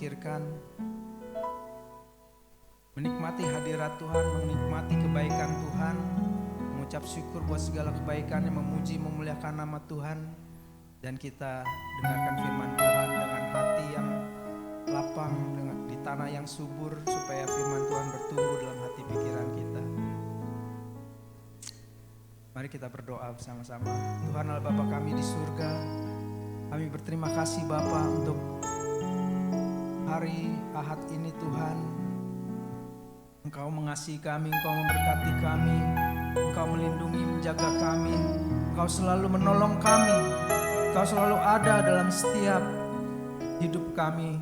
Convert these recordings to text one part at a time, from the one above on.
memikirkan, menikmati hadirat Tuhan, menikmati kebaikan Tuhan, mengucap syukur buat segala kebaikannya, memuji, memuliakan nama Tuhan. Dan kita dengarkan firman Tuhan dengan hati yang lapang, di tanah yang subur, supaya firman Tuhan bertumbuh dalam hati pikiran kita. Mari kita berdoa bersama-sama. Tuhan Allah Bapa kami di surga, kami berterima kasih Bapa untuk hari Ahad ini Tuhan. Engkau mengasihi kami, Engkau memberkati kami, Engkau melindungi, menjaga kami, Engkau selalu menolong kami, Engkau selalu ada dalam setiap hidup kami.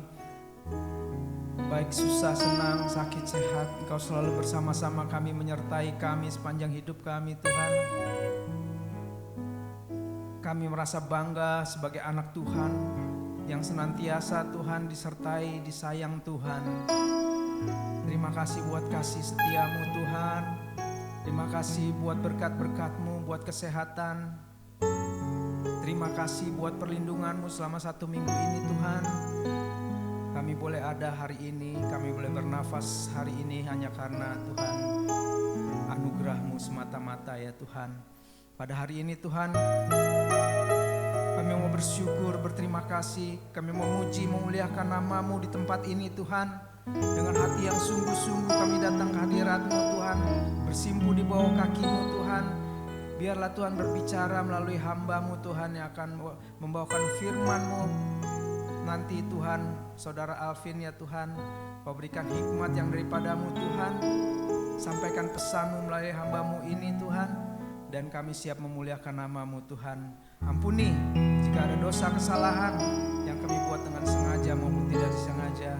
Baik susah, senang, sakit, sehat, Engkau selalu bersama-sama kami, menyertai kami sepanjang hidup kami Tuhan. Kami merasa bangga sebagai anak Tuhan yang senantiasa Tuhan disertai, disayang Tuhan. Terima kasih buat kasih setiamu Tuhan. Terima kasih buat berkat-berkat-Mu, buat kesehatan. Terima kasih buat perlindungan-Mu selama 1 minggu ini Tuhan. Kami boleh ada hari ini, kami boleh bernafas hari ini hanya karena Tuhan anugerah-Mu semata-mata ya Tuhan. Pada hari ini Tuhan, kami mau bersyukur, berterima kasih, kami mau memuji, memuliakan nama-Mu di tempat ini Tuhan. Dengan hati yang sungguh-sungguh kami datang ke hadirat-Mu Tuhan, bersimpuh di bawah kaki-Mu Tuhan. Biarlah Tuhan berbicara melalui hamba-Mu Tuhan yang akan membawakan firman-Mu. Nanti Tuhan, Saudara Alvin ya Tuhan, Kau berikan hikmat yang daripada-Mu Tuhan. Sampaikan pesan-Mu melalui hamba-Mu ini Tuhan. Dan kami siap memuliakan nama-Mu Tuhan. Ampuni jika ada dosa kesalahan yang kami buat dengan sengaja maupun tidak disengaja.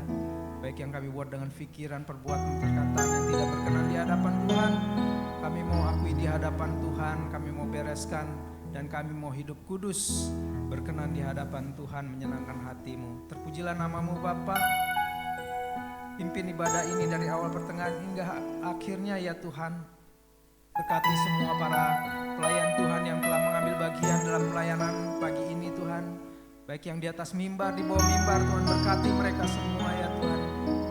Baik yang kami buat dengan pikiran, perbuatan, perkataan yang tidak berkenan di hadapan Tuhan. Kami mau akui di hadapan Tuhan, kami mau bereskan. Dan kami mau hidup kudus, berkenan di hadapan Tuhan, menyenangkan hati-Mu. Terpujilah nama-Mu Bapa. Pimpin ibadah ini dari awal pertengahan hingga akhirnya ya Tuhan. Berkati semua para pelayan Tuhan yang telah mengambil bagian dalam pelayanan pagi ini Tuhan. Baik yang di atas mimbar, di bawah mimbar Tuhan, berkati mereka semua ya Tuhan.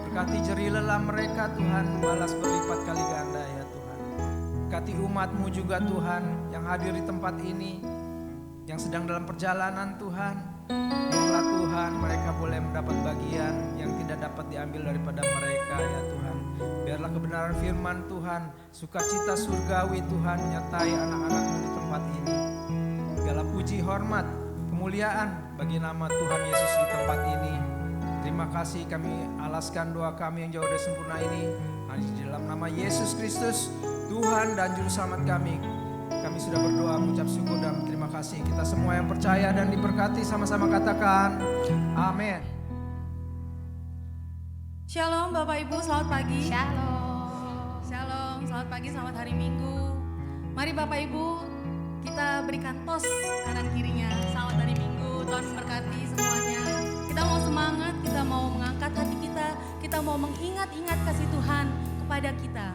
Berkati jerih lelah mereka Tuhan, balas berlipat kali ganda ya Tuhan. Berkati umat-Mu juga Tuhan yang hadir di tempat ini, yang sedang dalam perjalanan Tuhan. Biarlah Tuhan mereka boleh mendapat bagian yang tidak dapat diambil daripada mereka ya Tuhan. Biarlah kebenaran firman Tuhan, sukacita surgawi Tuhan menyertai anak-anak-Mu di tempat ini. Segala puji, hormat, kemuliaan bagi nama Tuhan Yesus di tempat ini. Terima kasih, kami alaskan doa kami yang jauh dari sempurna ini hanya di dalam nama Yesus Kristus, Tuhan dan Juru Selamat kami. Kami sudah berdoa, mengucap syukur dan terima kasih. Kita semua yang percaya dan diberkati sama-sama katakan amin. Shalom Bapak Ibu, selamat pagi. Shalom. Shalom, selamat pagi, selamat hari Minggu. Mari Bapak Ibu, kita berikan tos kanan kirinya. Selamat hari Minggu, Tuhan memberkati semuanya. Kita mau semangat, kita mau mengangkat hati kita mau mengingat-ingat kasih Tuhan kepada kita.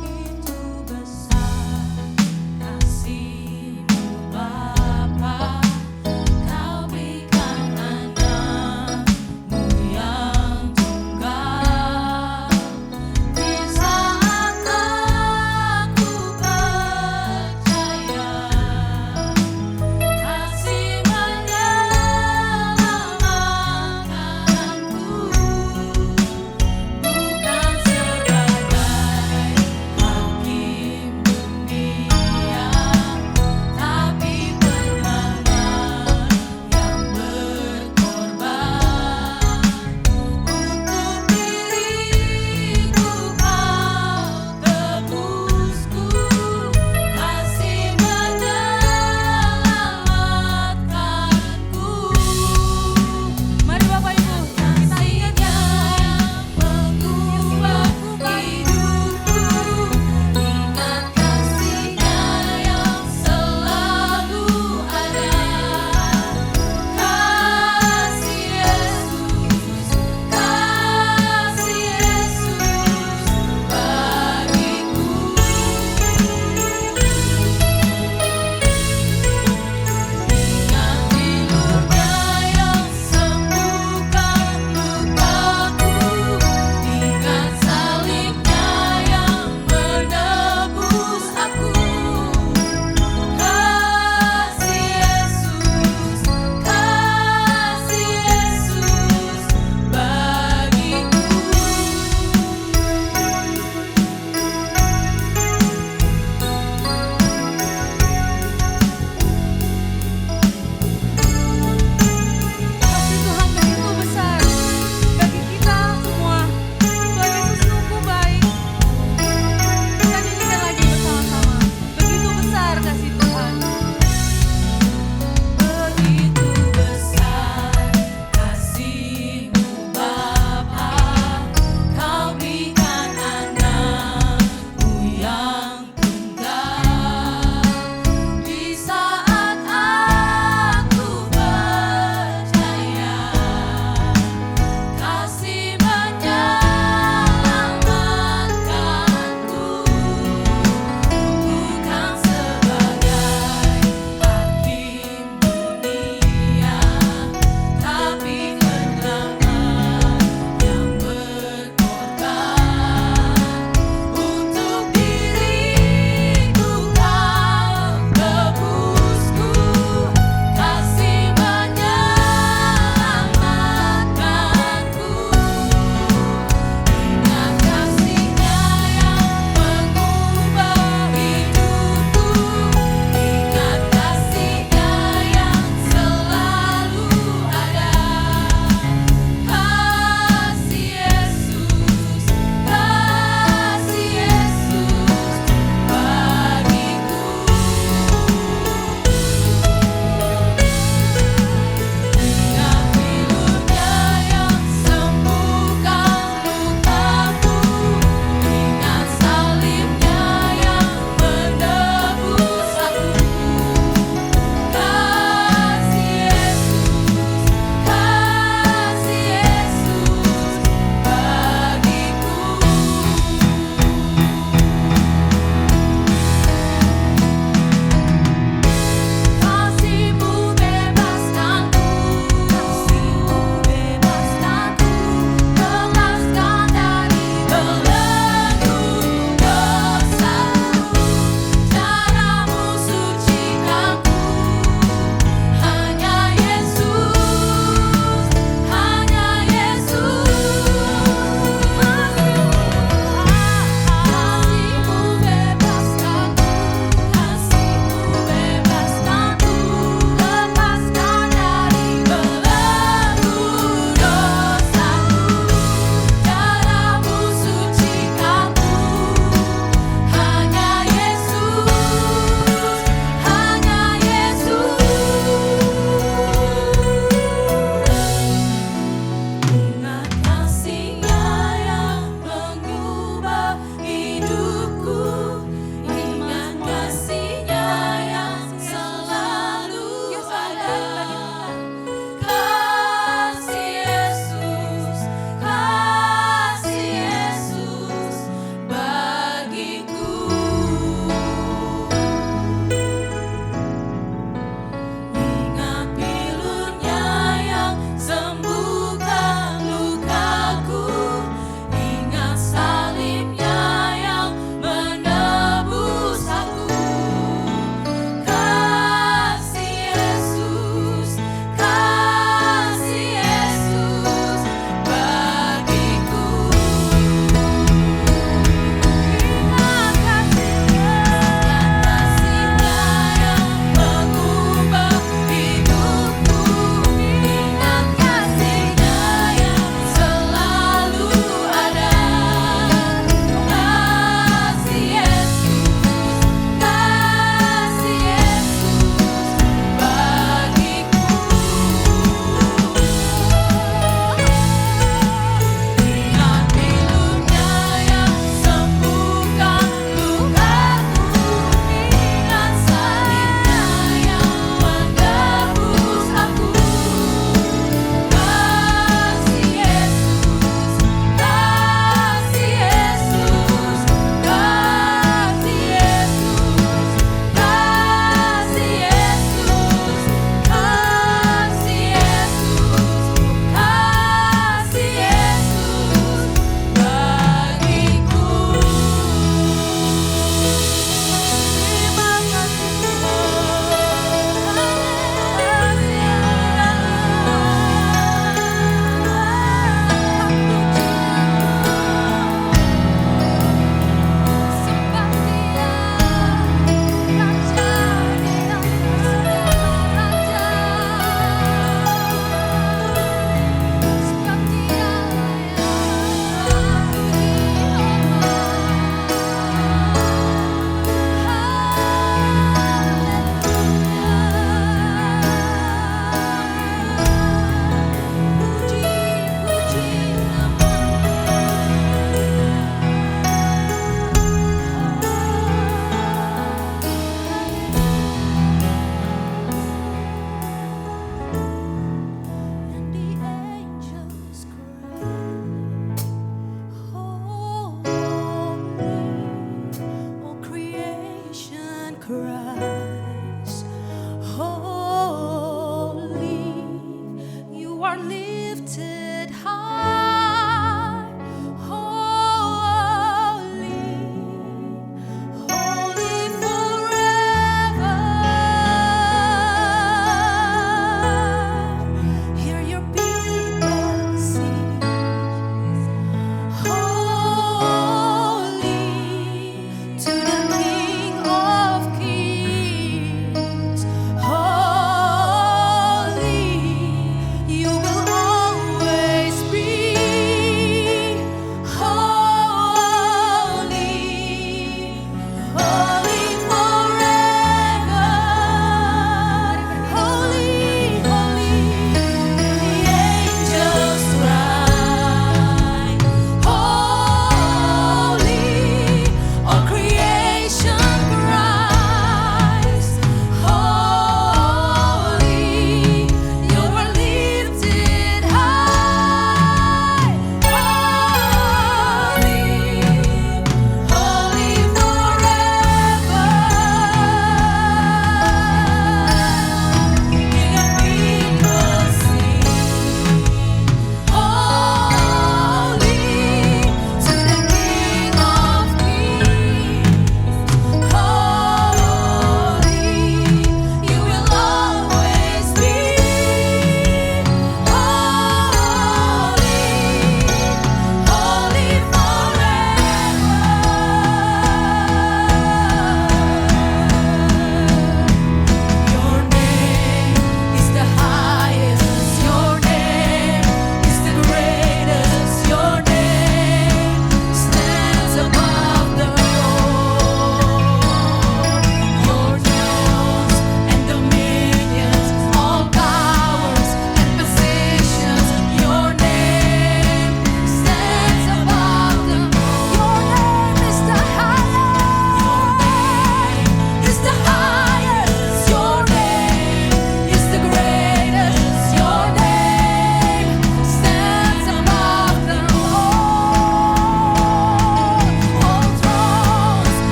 Begitu besar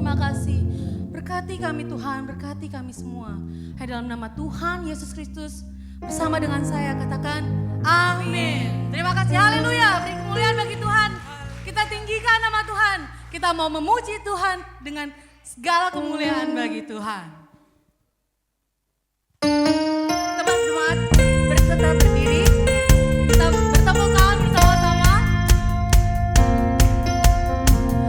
terima kasih. Berkati kami Tuhan, berkati kami semua. Hai dalam nama Tuhan Yesus Kristus, bersama dengan saya katakan amin. Terima kasih, haleluya. Beri kemuliaan bagi Tuhan. Kita tinggikan nama Tuhan. Kita mau memuji Tuhan dengan segala kemuliaan bagi Tuhan. Teman-teman berserta berdiri. Kita bertepuk tangan bersama-sama.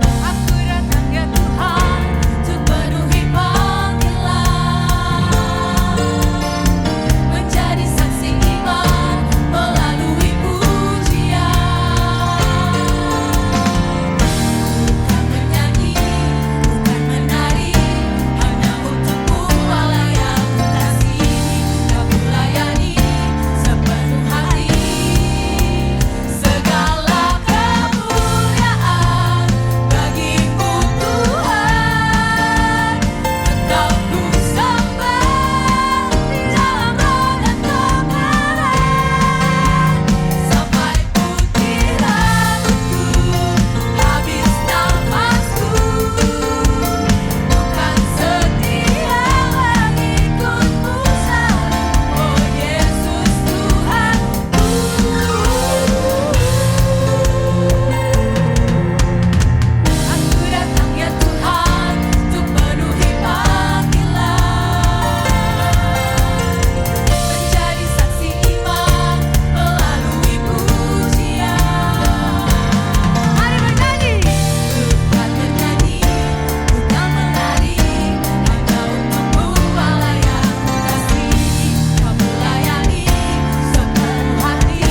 Aku datang ya Tuhan untuk penuhi panggilan, menjadi saksi iman melalui pujian. Bukan menyanyi, bukan menari, hanya untukmu Allah yang kukasihi. Kau layani sepenuh hati, segala kemuliaan bagimu Tuhan. Engkau ku sembah di dalam roh dan kebenaran, sampai putih rambutku, habis nafasku. Bukan setia mengikutmu selalu, oh Yesus Tuhanku. Aku datang ya Tuhan untuk penuhi panggilan, menjadi saksi iman melalui pujian. Mari bernyanyi. Bukan menyanyi, bukan menari, hanya untukmu Allah yang kukasihi. Kau layani sepenuh hati,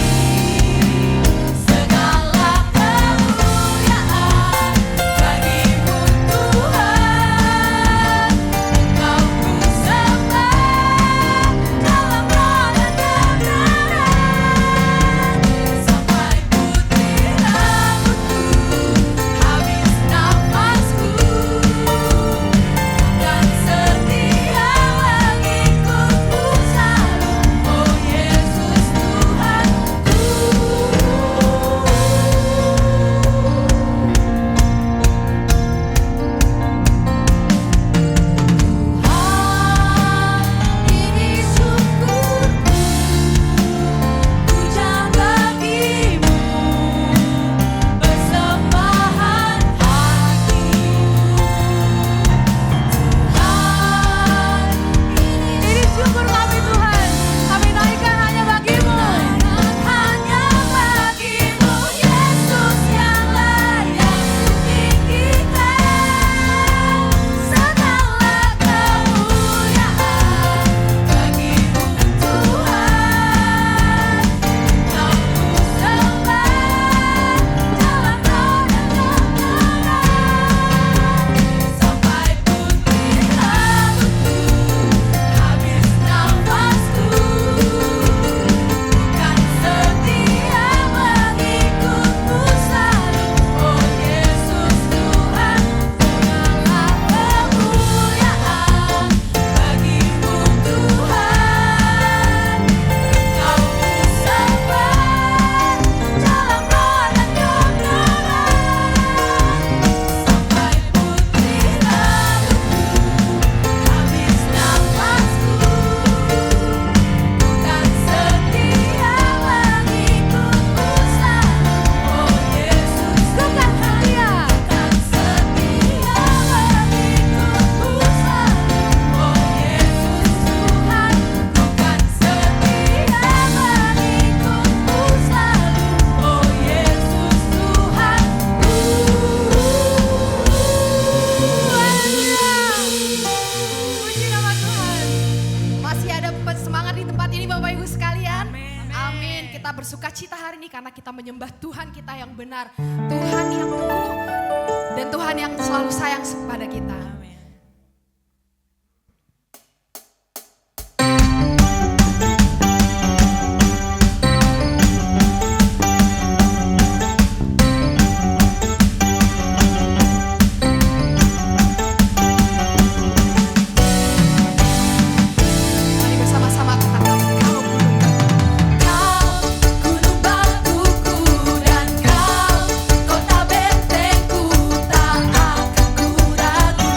segala kemuliaan bagimu Tuhan. Engkau ku sembah dalam roh dan kebenaran, sampai putih rambutku, habis nafasku. Bukan setia mengikutmu selalu, oh Yesus Tuhanku. Tuhan, ini syukurku, puja bagimu, persembahan hatiku. Tuhan, ini syukur kami Tuhan, kami naikkan hanya bagimu, hanya bagimu Yesus yang layak kutinggikan. Segala kemuliaan bagimu Tuhan. Engkau ku sembah dalam roh dan kebenaran, sampai putih rambutku, habis nafasku. Bukan setia mengikutmu selalu, oh Yesus Tuhan. Segala kemuliaan bagimu Tuhan. Engkau ku sembah dalam roh dan kebenaran, sampai putih rambutku, habis nafasku. Bukan setia mengikutmu selalu, oh Yesus. Bukan setia mengikutmu selalu, oh Yesus Tuhan. Bukan setia mengikutmu selalu, oh Yesus Tuhanku. Puji nama Tuhan. Masih ada semangat di tempat ini Bapak Ibu sekalian. Amin. Kita bersuka cita hari ini karena kita menyembah Tuhan kita yang benar. Tuhan yang teguh dan Tuhan yang selalu sayang kepada kita. Mari bersama-sama katakan kau gunung batuku dan kau kota bentengku, tak akan ku ragu.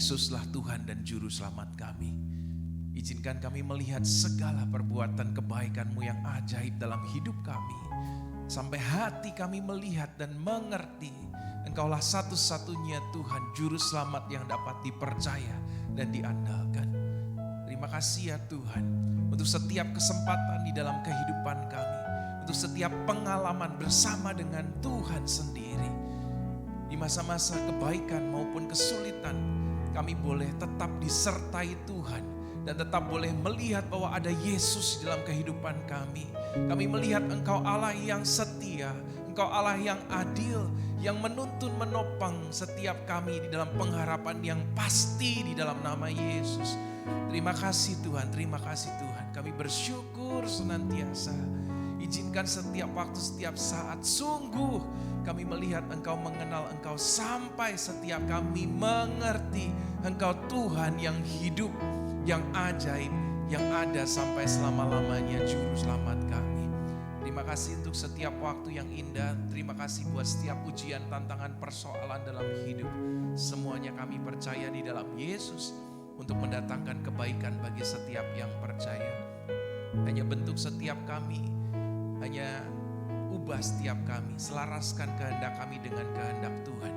Yesuslah Tuhan dan Juru Selamat kami. Izinkan kami melihat segala perbuatan kebaikan-Mu yang ajaib dalam hidup kami. Sampai hati kami melihat dan mengerti Engkaulah satu-satunya Tuhan Juru Selamat yang dapat dipercaya dan diandalkan. Terima kasih ya Tuhan untuk setiap kesempatan di dalam kehidupan kami. Untuk setiap pengalaman bersama dengan Tuhan sendiri. Di masa-masa kebaikan maupun kesulitan kami boleh tetap disertai Tuhan. Dan tetap boleh melihat bahwa ada Yesus dalam kehidupan kami. Kami melihat Engkau Allah yang setia, Engkau Allah yang adil, yang menuntun menopang setiap kami di dalam pengharapan yang pasti di dalam nama Yesus. Terima kasih Tuhan, terima kasih Tuhan. Kami bersyukur senantiasa. Izinkan setiap waktu, setiap saat sungguh kami melihat Engkau, mengenal Engkau sampai setiap kami mengerti Engkau Tuhan yang hidup, yang ajaib, yang ada sampai selama-lamanya Juru Selamat kami. Terima kasih untuk setiap waktu yang indah. Terima kasih buat setiap ujian, tantangan, persoalan dalam hidup. Semuanya kami percaya di dalam Yesus untuk mendatangkan kebaikan bagi setiap yang percaya. Hanya bentuk setiap kami, hanya ubah setiap kami, selaraskan kehendak kami dengan kehendak Tuhan.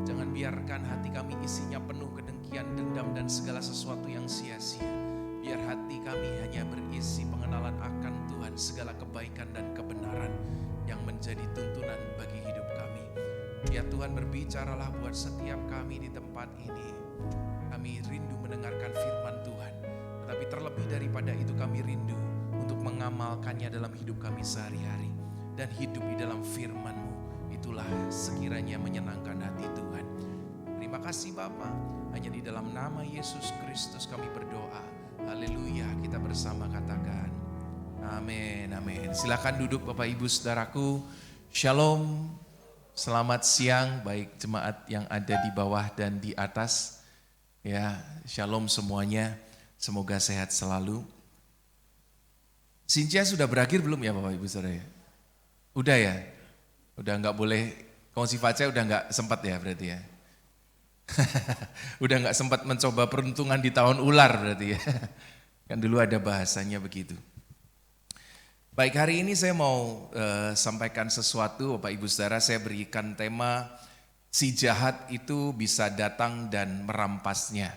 Jangan biarkan hati kami isinya penuh kedengkian, dendam, dan segala sesuatu yang sia-sia. Biar hati kami hanya berisi pengenalan akan Tuhan, segala kebaikan dan kebenaran yang menjadi tuntunan bagi hidup kami. Ya Tuhan, berbicaralah buat setiap kami di tempat ini. Kami rindu mendengarkan firman Tuhan. Tetapi terlebih daripada itu kami rindu untuk mengamalkannya dalam hidup kami sehari-hari. Dan hidup di dalam firman-Mu. Itulah sekiranya menyenangkan hati Tuhan. Terima kasih Bapa. Hanya di dalam nama Yesus Kristus kami berdoa. Haleluya. Kita bersama katakan amin, amin. Silakan duduk Bapak Ibu Saudaraku. Shalom. Selamat siang baik jemaat yang ada di bawah dan di atas. Ya, shalom semuanya. Semoga sehat selalu. Sinja sudah berakhir belum ya Bapak Ibu Saudara? Udah ya? Udah nggak boleh, konsifaca udah nggak sempat ya berarti ya? Udah nggak sempat mencoba peruntungan di tahun ular berarti ya? Kan dulu ada bahasanya begitu. Baik, hari ini saya mau sampaikan sesuatu Bapak Ibu Saudara. Saya berikan tema si jahat itu bisa datang dan merampasnya.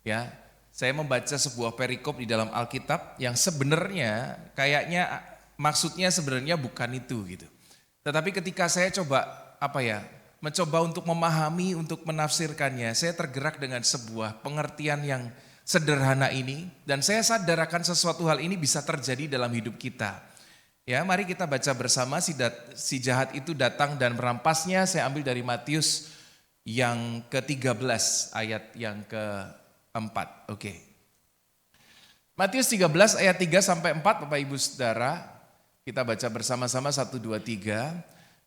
Ya, saya membaca sebuah perikop di dalam Alkitab yang sebenarnya kayaknya maksudnya sebenarnya bukan itu gitu. Tetapi ketika saya coba mencoba untuk memahami, untuk menafsirkannya, saya tergerak dengan sebuah pengertian yang sederhana ini. Dan saya sadar akan sesuatu hal ini bisa terjadi dalam hidup kita. Ya, mari kita baca bersama si jahat itu datang dan merampasnya. Saya ambil dari Matius yang ke-13 ayat yang ke-4. Oke. Matius 13 ayat 3 sampai 4 Bapak Ibu Saudara. Kita baca bersama-sama 1, 2, 3.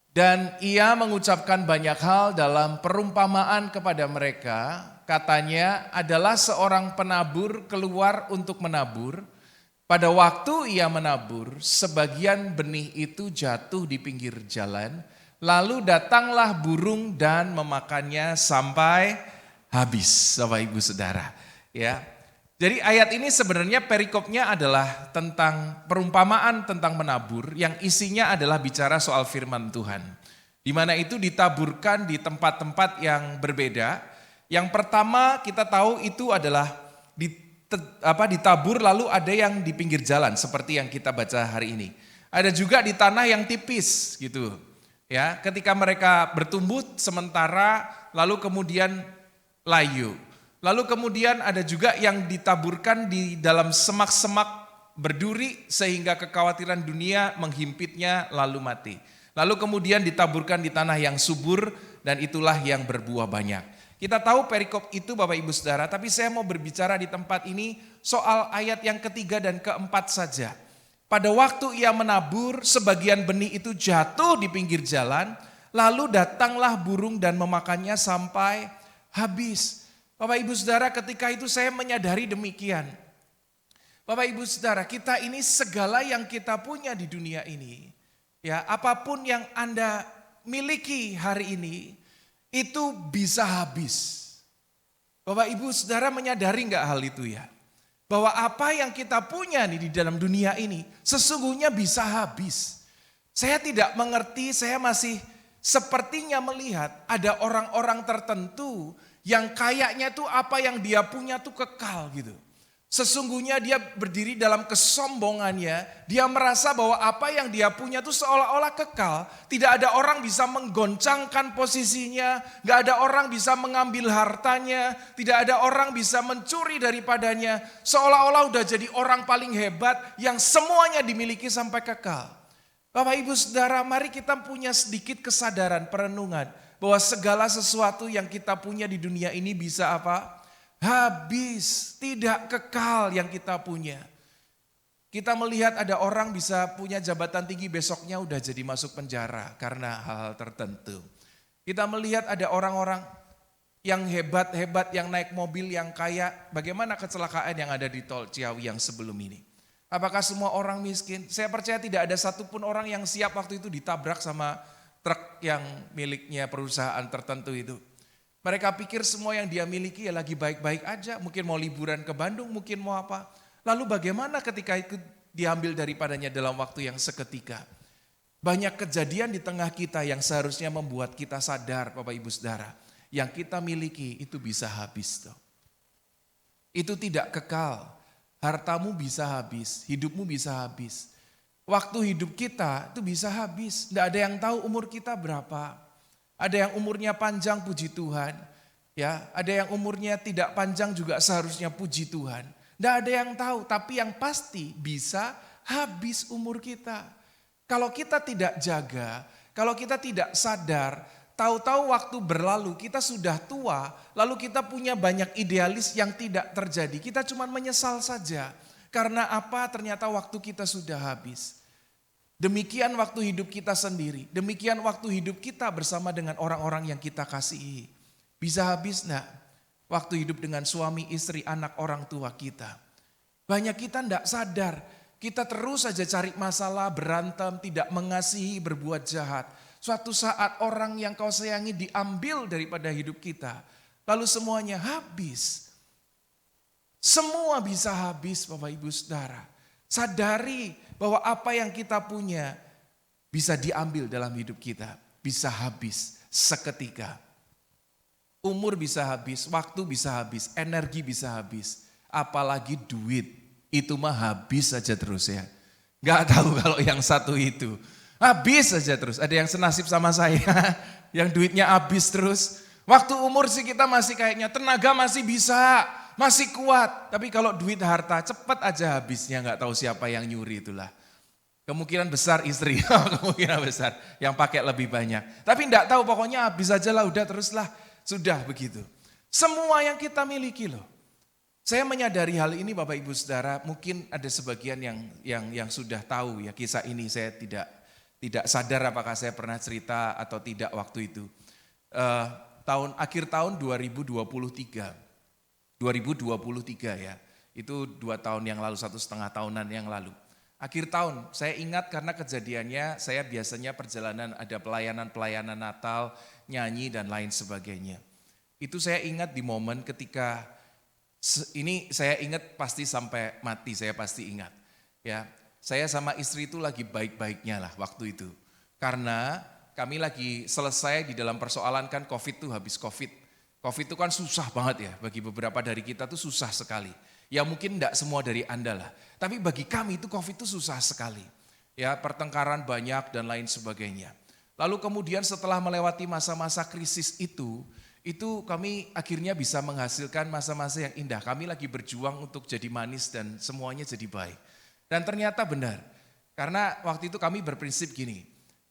Dan ia mengucapkan banyak hal dalam perumpamaan kepada mereka. Katanya adalah seorang penabur keluar untuk menabur. Pada waktu ia menabur, sebagian benih itu jatuh di pinggir jalan. Lalu datanglah burung dan memakannya sampai habis. Bapak Ibu Saudara. Ya. Jadi ayat ini sebenarnya perikopnya adalah tentang perumpamaan tentang menabur yang isinya adalah bicara soal firman Tuhan. Di mana itu ditaburkan di tempat-tempat yang berbeda. Yang pertama kita tahu itu adalah ditabur lalu ada yang di pinggir jalan seperti yang kita baca hari ini. Ada juga di tanah yang tipis gitu. Ya, ketika mereka bertumbuh sementara lalu kemudian layu. Lalu kemudian ada juga yang ditaburkan di dalam semak-semak berduri sehingga kekhawatiran dunia menghimpitnya lalu mati. Lalu kemudian ditaburkan di tanah yang subur dan itulah yang berbuah banyak. Kita tahu perikop itu Bapak Ibu Saudara, tapi saya mau berbicara di tempat ini soal ayat yang ketiga dan keempat saja. Pada waktu ia menabur, sebagian benih itu jatuh di pinggir jalan, lalu datanglah burung dan memakannya sampai habis. Bapak Ibu Saudara, ketika itu saya menyadari demikian. Bapak Ibu Saudara, kita ini segala yang kita punya di dunia ini, ya apapun yang Anda miliki hari ini, itu bisa habis. Bapak Ibu Saudara menyadari nggak hal itu ya? Bahwa apa yang kita punya nih di dalam dunia ini sesungguhnya bisa habis. Saya tidak mengerti, saya masih sepertinya melihat ada orang-orang tertentu yang kayaknya tuh apa yang dia punya tuh kekal gitu. Sesungguhnya dia berdiri dalam kesombongannya, dia merasa bahwa apa yang dia punya tuh seolah-olah kekal. Tidak ada orang bisa menggoncangkan posisinya, gak ada orang bisa mengambil hartanya, tidak ada orang bisa mencuri daripadanya. Seolah-olah udah jadi orang paling hebat yang semuanya dimiliki sampai kekal. Bapak Ibu Saudara, mari kita punya sedikit kesadaran, perenungan bahwa segala sesuatu yang kita punya di dunia ini bisa apa? Habis, tidak kekal yang kita punya. Kita melihat ada orang bisa punya jabatan tinggi besoknya udah jadi masuk penjara karena hal-hal tertentu. Kita melihat ada orang-orang yang hebat-hebat, yang naik mobil, yang kaya. Bagaimana kecelakaan yang ada di tol Ciawi yang sebelum ini? Apakah semua orang miskin? Saya percaya tidak ada satupun orang yang siap waktu itu ditabrak sama truk yang miliknya perusahaan tertentu itu. Mereka pikir semua yang dia miliki ya lagi baik-baik aja. Mungkin mau liburan ke Bandung, mungkin mau apa. Lalu bagaimana ketika itu diambil daripadanya dalam waktu yang seketika. Banyak kejadian di tengah kita yang seharusnya membuat kita sadar Bapak Ibu Saudara. Yang kita miliki itu bisa habis. Itu tidak kekal. Hartamu bisa habis, hidupmu bisa habis. Waktu hidup kita itu bisa habis. Tidak ada yang tahu umur kita berapa. Ada yang umurnya panjang, puji Tuhan. Ya, ada yang umurnya tidak panjang juga seharusnya puji Tuhan. Tidak ada yang tahu, tapi yang pasti bisa habis umur kita. Kalau kita tidak jaga, kalau kita tidak sadar, tahu-tahu waktu berlalu kita sudah tua, lalu kita punya banyak idealis yang tidak terjadi. Kita cuma menyesal saja. Karena apa? Ternyata waktu kita sudah habis. Demikian waktu hidup kita sendiri, demikian waktu hidup kita bersama dengan orang-orang yang kita kasihi. Bisa habis enggak? Waktu hidup dengan suami, istri, anak, orang tua kita. Banyak kita enggak sadar, kita terus saja cari masalah, berantem, tidak mengasihi, berbuat jahat. Suatu saat orang yang kau sayangi diambil daripada hidup kita. Lalu semuanya habis. Semua bisa habis Bapak Ibu Saudara. Sadari bahwa apa yang kita punya bisa diambil dalam hidup kita. Bisa habis seketika. Umur bisa habis, waktu bisa habis, energi bisa habis. Apalagi duit, itu mah habis saja terus ya. Gak tahu kalau yang satu itu. Habis saja terus, ada yang senasib sama saya. Yang duitnya habis terus. Waktu umur sih kita masih kayaknya tenaga masih bisa. Masih kuat, tapi kalau duit harta cepat aja habisnya, nggak tahu siapa yang nyuri itulah. Kemungkinan besar istri, kemungkinan besar yang pakai lebih banyak. Tapi enggak tahu, pokoknya habis aja lah, udah teruslah, sudah begitu. Semua yang kita miliki loh. Saya menyadari hal ini Bapak Ibu Saudara, mungkin ada sebagian yang sudah tahu ya kisah ini. Saya tidak sadar apakah saya pernah cerita atau tidak waktu itu. Akhir tahun 2023 ya, itu 2 tahun yang lalu, 1,5 tahunan yang lalu. Akhir tahun, saya ingat karena kejadiannya saya biasanya perjalanan ada pelayanan Natal, nyanyi dan lain sebagainya. Itu saya ingat di momen ketika, ini saya ingat pasti sampai mati, saya pasti ingat. Ya, saya sama istri itu lagi baik-baiknya lah waktu itu. Karena kami lagi selesai di dalam persoalan kan COVID tuh habis COVID. COVID itu kan susah banget ya, bagi beberapa dari kita tuh susah sekali. Ya mungkin enggak semua dari Anda lah, tapi bagi kami itu COVID itu susah sekali. Ya pertengkaran banyak dan lain sebagainya. Lalu kemudian setelah melewati masa-masa krisis itu kami akhirnya bisa menghasilkan masa-masa yang indah. Kami lagi berjuang untuk jadi manis dan semuanya jadi baik. Dan ternyata benar, karena waktu itu kami berprinsip gini,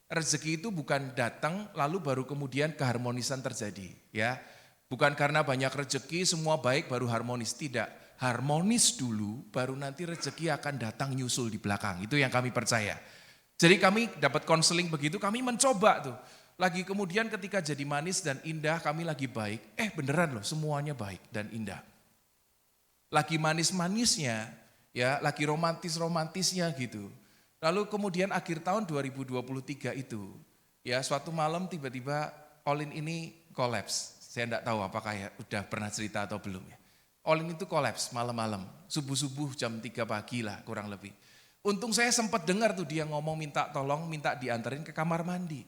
rezeki itu bukan datang lalu baru kemudian keharmonisan terjadi. Ya. Bukan karena banyak rezeki semua baik baru harmonis, tidak. Harmonis dulu baru nanti rezeki akan datang nyusul di belakang, itu yang kami percaya. Jadi kami dapat konseling begitu, kami mencoba tuh. Lagi kemudian ketika jadi manis dan indah kami lagi baik, beneran loh semuanya baik dan indah. Lagi manis-manisnya, ya lagi romantis-romantisnya gitu. Lalu kemudian akhir tahun 2023 itu, ya suatu malam tiba-tiba Olin ini kolaps. Saya enggak tahu apakah ya udah pernah cerita atau belum ya. Olin itu kolaps malam-malam, subuh-subuh jam 3 pagi lah kurang lebih. Untung saya sempat dengar tuh dia ngomong minta tolong, minta dianterin ke kamar mandi.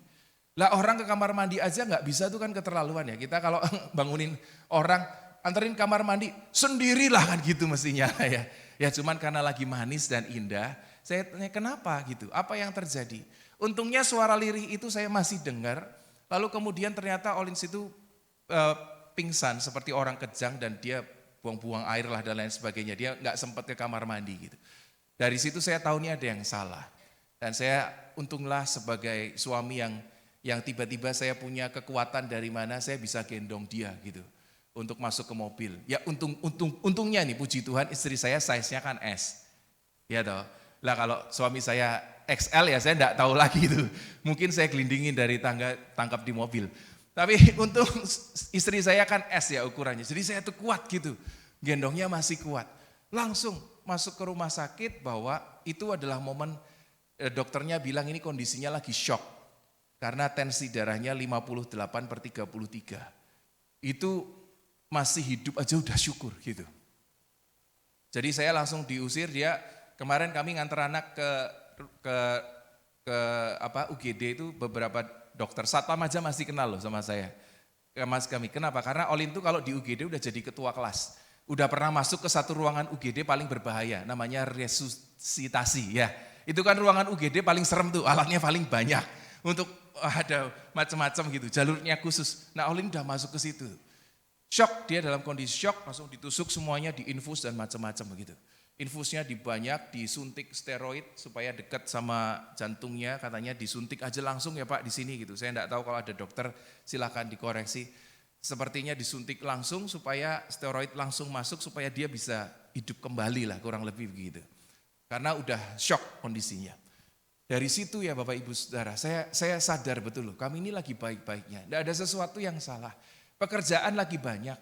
Lah orang ke kamar mandi aja nggak bisa tuh kan keterlaluan ya. Kita kalau bangunin orang, anterin kamar mandi, sendirilah kan gitu mestinya ya. Ya cuman karena lagi manis dan indah, saya tanya kenapa gitu, apa yang terjadi. Untungnya suara lirih itu saya masih dengar, lalu kemudian ternyata Olin itu pingsan seperti orang kejang dan dia buang-buang air lah dan lain sebagainya. Dia nggak sempat ke kamar mandi gitu. Dari situ saya tahu ini ada yang salah. Dan saya untunglah sebagai suami yang tiba-tiba saya punya kekuatan dari mana saya bisa gendong dia gitu. Untuk masuk ke mobil. Ya untungnya nih puji Tuhan istri saya size-nya kan S. Ya toh. Lah kalau suami saya XL ya saya enggak tahu lagi itu. Mungkin saya gelindingin dari tangga tangkap di mobil. Tapi untung istri saya kan S ya ukurannya. Jadi saya tuh kuat gitu. Gendongnya masih kuat. Langsung masuk ke rumah sakit bahwa itu adalah momen dokternya bilang ini kondisinya lagi shock. Karena tensi darahnya 58/33. Itu masih hidup aja udah syukur gitu. Jadi saya langsung diusir dia. Kemarin kami nganter anak ke UGD itu beberapa dokter satpam aja masih kenal loh sama saya. Mas kami. Kenapa? Karena Olin tuh kalau di UGD udah jadi ketua kelas. Udah pernah masuk ke satu ruangan UGD paling berbahaya, namanya resusitasi ya. Itu kan ruangan UGD paling serem tuh, alatnya paling banyak. Untuk ada macam-macam gitu, jalurnya khusus. Nah Olin udah masuk ke situ. Shock, dia dalam kondisi shock, langsung ditusuk semuanya, diinfus dan macam-macam begitu. Infusnya dibanyak, disuntik steroid supaya dekat sama jantungnya, katanya disuntik aja langsung ya Pak di sini gitu. Saya enggak tahu kalau ada dokter silakan dikoreksi. Sepertinya disuntik langsung supaya steroid langsung masuk supaya dia bisa hidup kembali lah kurang lebih begitu. Karena udah shock kondisinya. Dari situ ya Bapak Ibu Saudara, saya sadar betul loh, kami ini lagi baik-baiknya. Tidak ada sesuatu yang salah. Pekerjaan lagi banyak,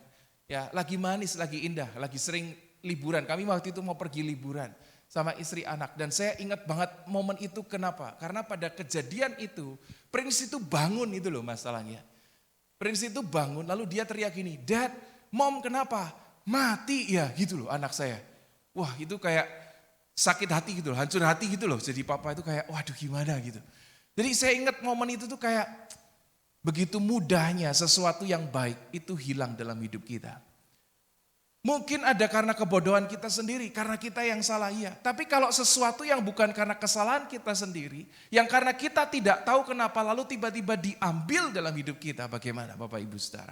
ya lagi manis, lagi indah, lagi sering liburan. Kami waktu itu mau pergi liburan sama istri anak. Dan saya ingat banget momen itu kenapa? Karena pada kejadian itu, Prince itu bangun itu loh masalahnya. Prince itu bangun lalu dia teriak gini, Dad, Mom kenapa? Mati ya gitu loh anak saya. Wah itu kayak sakit hati gitu loh, hancur hati gitu loh. Jadi papa itu kayak waduh gimana gitu. Jadi saya ingat momen itu tuh kayak begitu mudahnya sesuatu yang baik itu hilang dalam hidup kita. Mungkin ada karena kebodohan kita sendiri, karena kita yang salah iya. Tapi kalau sesuatu yang bukan karena kesalahan kita sendiri, yang karena kita tidak tahu kenapa lalu tiba-tiba diambil dalam hidup kita, bagaimana Bapak Ibu Saudara?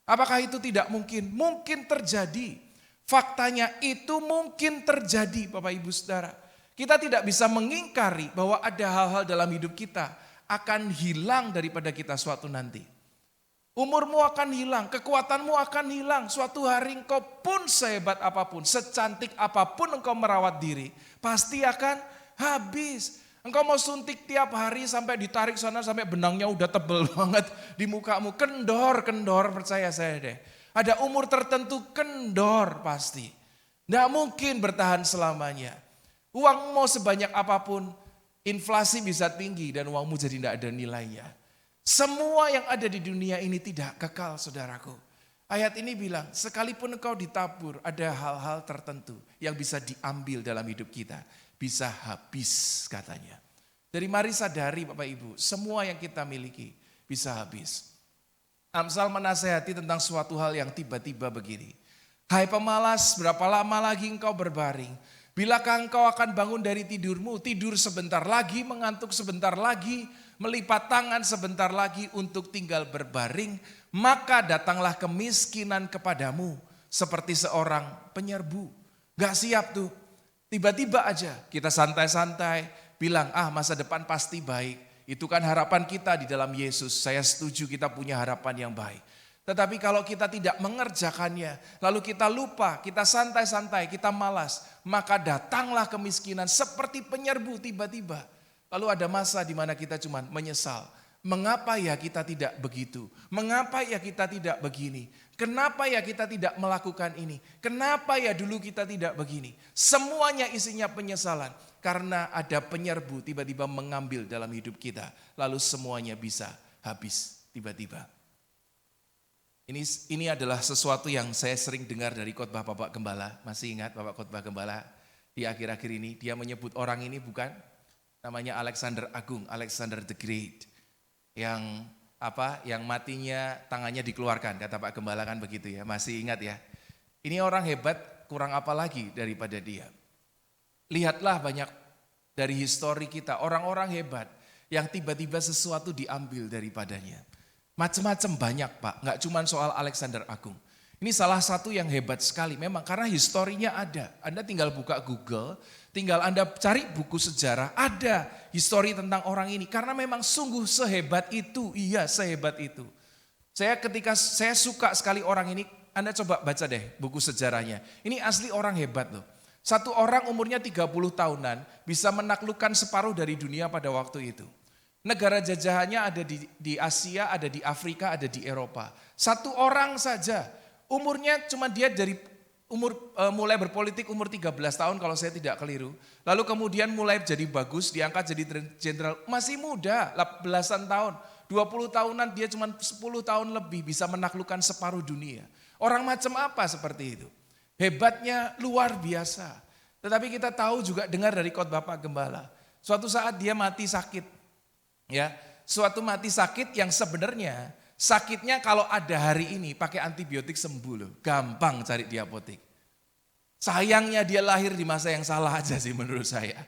Apakah itu tidak mungkin? Mungkin terjadi. Faktanya itu mungkin terjadi Bapak Ibu Saudara. Kita tidak bisa mengingkari bahwa ada hal-hal dalam hidup kita akan hilang daripada kita suatu nanti. Umurmu akan hilang, kekuatanmu akan hilang. Suatu hari engkau pun sehebat apapun, secantik apapun engkau merawat diri, pasti akan habis. Engkau mau suntik tiap hari sampai ditarik sana sampai benangnya udah tebel banget di mukamu. Kendor percaya saya deh. Ada umur tertentu kendor pasti. Nggak mungkin bertahan selamanya. Uang mau sebanyak apapun, inflasi bisa tinggi dan uangmu jadi nggak ada nilainya. Semua yang ada di dunia ini tidak kekal saudaraku. Ayat ini bilang sekalipun engkau ditabur ada hal-hal tertentu yang bisa diambil dalam hidup kita. Bisa habis katanya. Jadi mari sadari Bapak Ibu semua yang kita miliki bisa habis. Amsal menasehati tentang suatu hal yang tiba-tiba begini. Hai pemalas berapa lama lagi engkau berbaring? Bilakah engkau akan bangun dari tidurmu? Tidur sebentar lagi, mengantuk sebentar lagi, melipat tangan sebentar lagi untuk tinggal berbaring, maka datanglah kemiskinan kepadamu seperti seorang penyerbu. Gak siap tuh, tiba-tiba aja kita santai-santai bilang masa depan pasti baik. Itu kan harapan kita di dalam Yesus, saya setuju kita punya harapan yang baik. Tetapi kalau kita tidak mengerjakannya, lalu kita lupa, kita santai-santai, kita malas, maka datanglah kemiskinan seperti penyerbu tiba-tiba. Lalu ada masa di mana kita cuma menyesal. Mengapa ya kita tidak begitu? Mengapa ya kita tidak begini? Kenapa ya kita tidak melakukan ini? Kenapa ya dulu kita tidak begini? Semuanya isinya penyesalan. Karena ada penyerbu tiba-tiba mengambil dalam hidup kita. Lalu semuanya bisa habis tiba-tiba. Ini adalah sesuatu yang saya sering dengar dari khotbah Bapak Gembala. Masih ingat Bapak khotbah Gembala di akhir-akhir ini? Dia menyebut orang ini bukan namanya Alexander Agung, Alexander the Great. Yang matinya tangannya dikeluarkan, kata Pak Gembala kan begitu ya. Masih ingat ya? Ini orang hebat, kurang apa lagi daripada dia. Lihatlah banyak dari histori kita, orang-orang hebat yang tiba-tiba sesuatu diambil daripadanya. Macam-macam banyak Pak, nggak cuma soal Alexander Agung. Ini salah satu yang hebat sekali memang karena historinya ada. Anda tinggal buka Google, tinggal Anda cari buku sejarah, ada histori tentang orang ini. Karena memang sungguh sehebat itu, iya sehebat itu. Ketika saya suka sekali orang ini, Anda coba baca deh buku sejarahnya. Ini asli orang hebat loh. Satu orang umurnya 30 tahunan bisa menaklukkan separuh dari dunia pada waktu itu. Negara jajahannya ada di Asia, ada di Afrika, ada di Eropa. Satu orang saja, umurnya cuma dia dari mulai berpolitik umur 13 tahun kalau saya tidak keliru. Lalu kemudian mulai jadi bagus, diangkat jadi jenderal. Masih muda, belasan tahun. 20 tahunan dia cuma 10 tahun lebih bisa menaklukkan separuh dunia. Orang macam apa seperti itu? Hebatnya luar biasa. Tetapi kita tahu juga dengar dari khotbah Pak Gembala. Suatu saat dia mati sakit. Ya, suatu mati sakit yang sebenarnya sakitnya kalau ada hari ini pakai antibiotik sembuh loh. Gampang cari di apotek. Sayangnya dia lahir di masa yang salah aja sih menurut saya.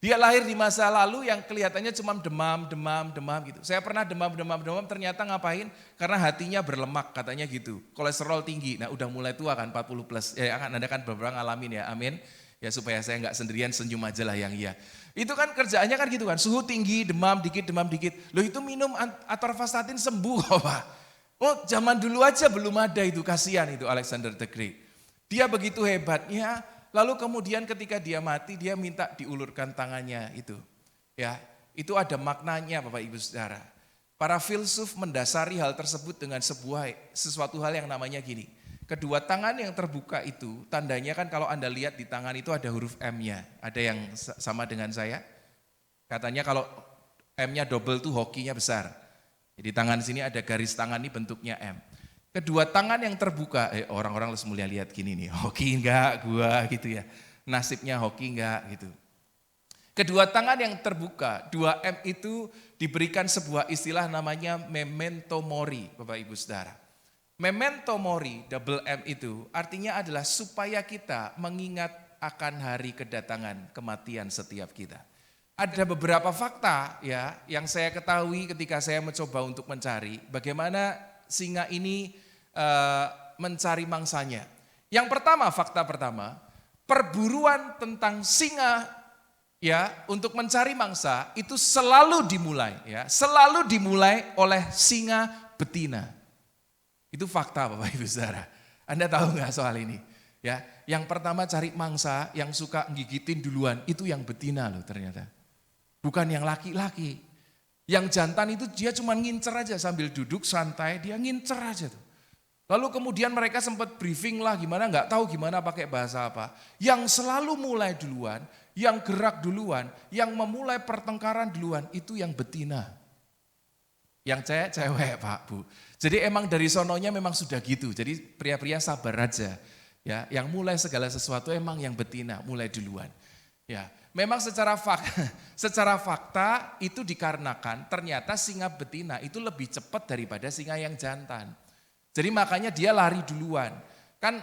Dia lahir di masa lalu yang kelihatannya cuma demam gitu. Saya pernah demam ternyata ngapain? Karena hatinya berlemak katanya gitu. Kolesterol tinggi. Nah udah mulai tua kan 40 plus. Ya Anda kan beberapa ngalamin ya, amin. Ya supaya saya nggak sendirian senyum aja lah yang iya. Itu kan kerjaannya kan gitu kan, suhu tinggi, demam dikit. Loh itu minum atorvastatin sembuh kok Pak. Oh zaman dulu aja belum ada itu, kasihan itu Alexander the Great. Dia begitu hebatnya, lalu kemudian ketika dia mati dia minta diulurkan tangannya itu. Ya, itu ada maknanya Bapak Ibu Saudara. Para filsuf mendasari hal tersebut dengan sesuatu hal yang namanya gini. Kedua tangan yang terbuka itu, tandanya kan kalau Anda lihat di tangan itu ada huruf M-nya. Ada yang sama dengan saya? Katanya kalau M-nya double tuh hokinya besar. Jadi tangan sini ada garis tangan ini bentuknya M. Kedua tangan yang terbuka, orang-orang harus mulia lihat gini nih, hoki enggak gua gitu ya. Nasibnya hoki enggak gitu. Kedua tangan yang terbuka, 2M itu diberikan sebuah istilah namanya memento mori, Bapak Ibu Saudara. Memento mori, double M itu artinya adalah supaya kita mengingat akan hari kedatangan kematian setiap kita. Ada beberapa fakta ya yang saya ketahui ketika saya mencoba untuk mencari bagaimana singa ini mencari mangsanya. Yang pertama, fakta pertama, perburuan tentang singa ya untuk mencari mangsa itu selalu dimulai oleh singa betina. Itu fakta Bapak Ibu Saudara. Anda tahu nggak soal ini? Ya, yang pertama cari mangsa yang suka gigitin duluan itu yang betina loh ternyata. Bukan yang laki-laki. Yang jantan itu dia cuma ngincer aja sambil duduk santai, dia ngincer aja tuh. Lalu kemudian mereka sempat briefing lah gimana, nggak tahu gimana pakai bahasa apa. Yang selalu mulai duluan, yang gerak duluan, yang memulai pertengkaran duluan itu yang betina. Yang cewek Pak Bu. Jadi emang dari sononya memang sudah gitu. Jadi pria-pria sabar aja. Ya, yang mulai segala sesuatu emang yang betina, mulai duluan. Ya, memang secara fakta itu dikarenakan ternyata singa betina itu lebih cepat daripada singa yang jantan. Jadi makanya dia lari duluan. Kan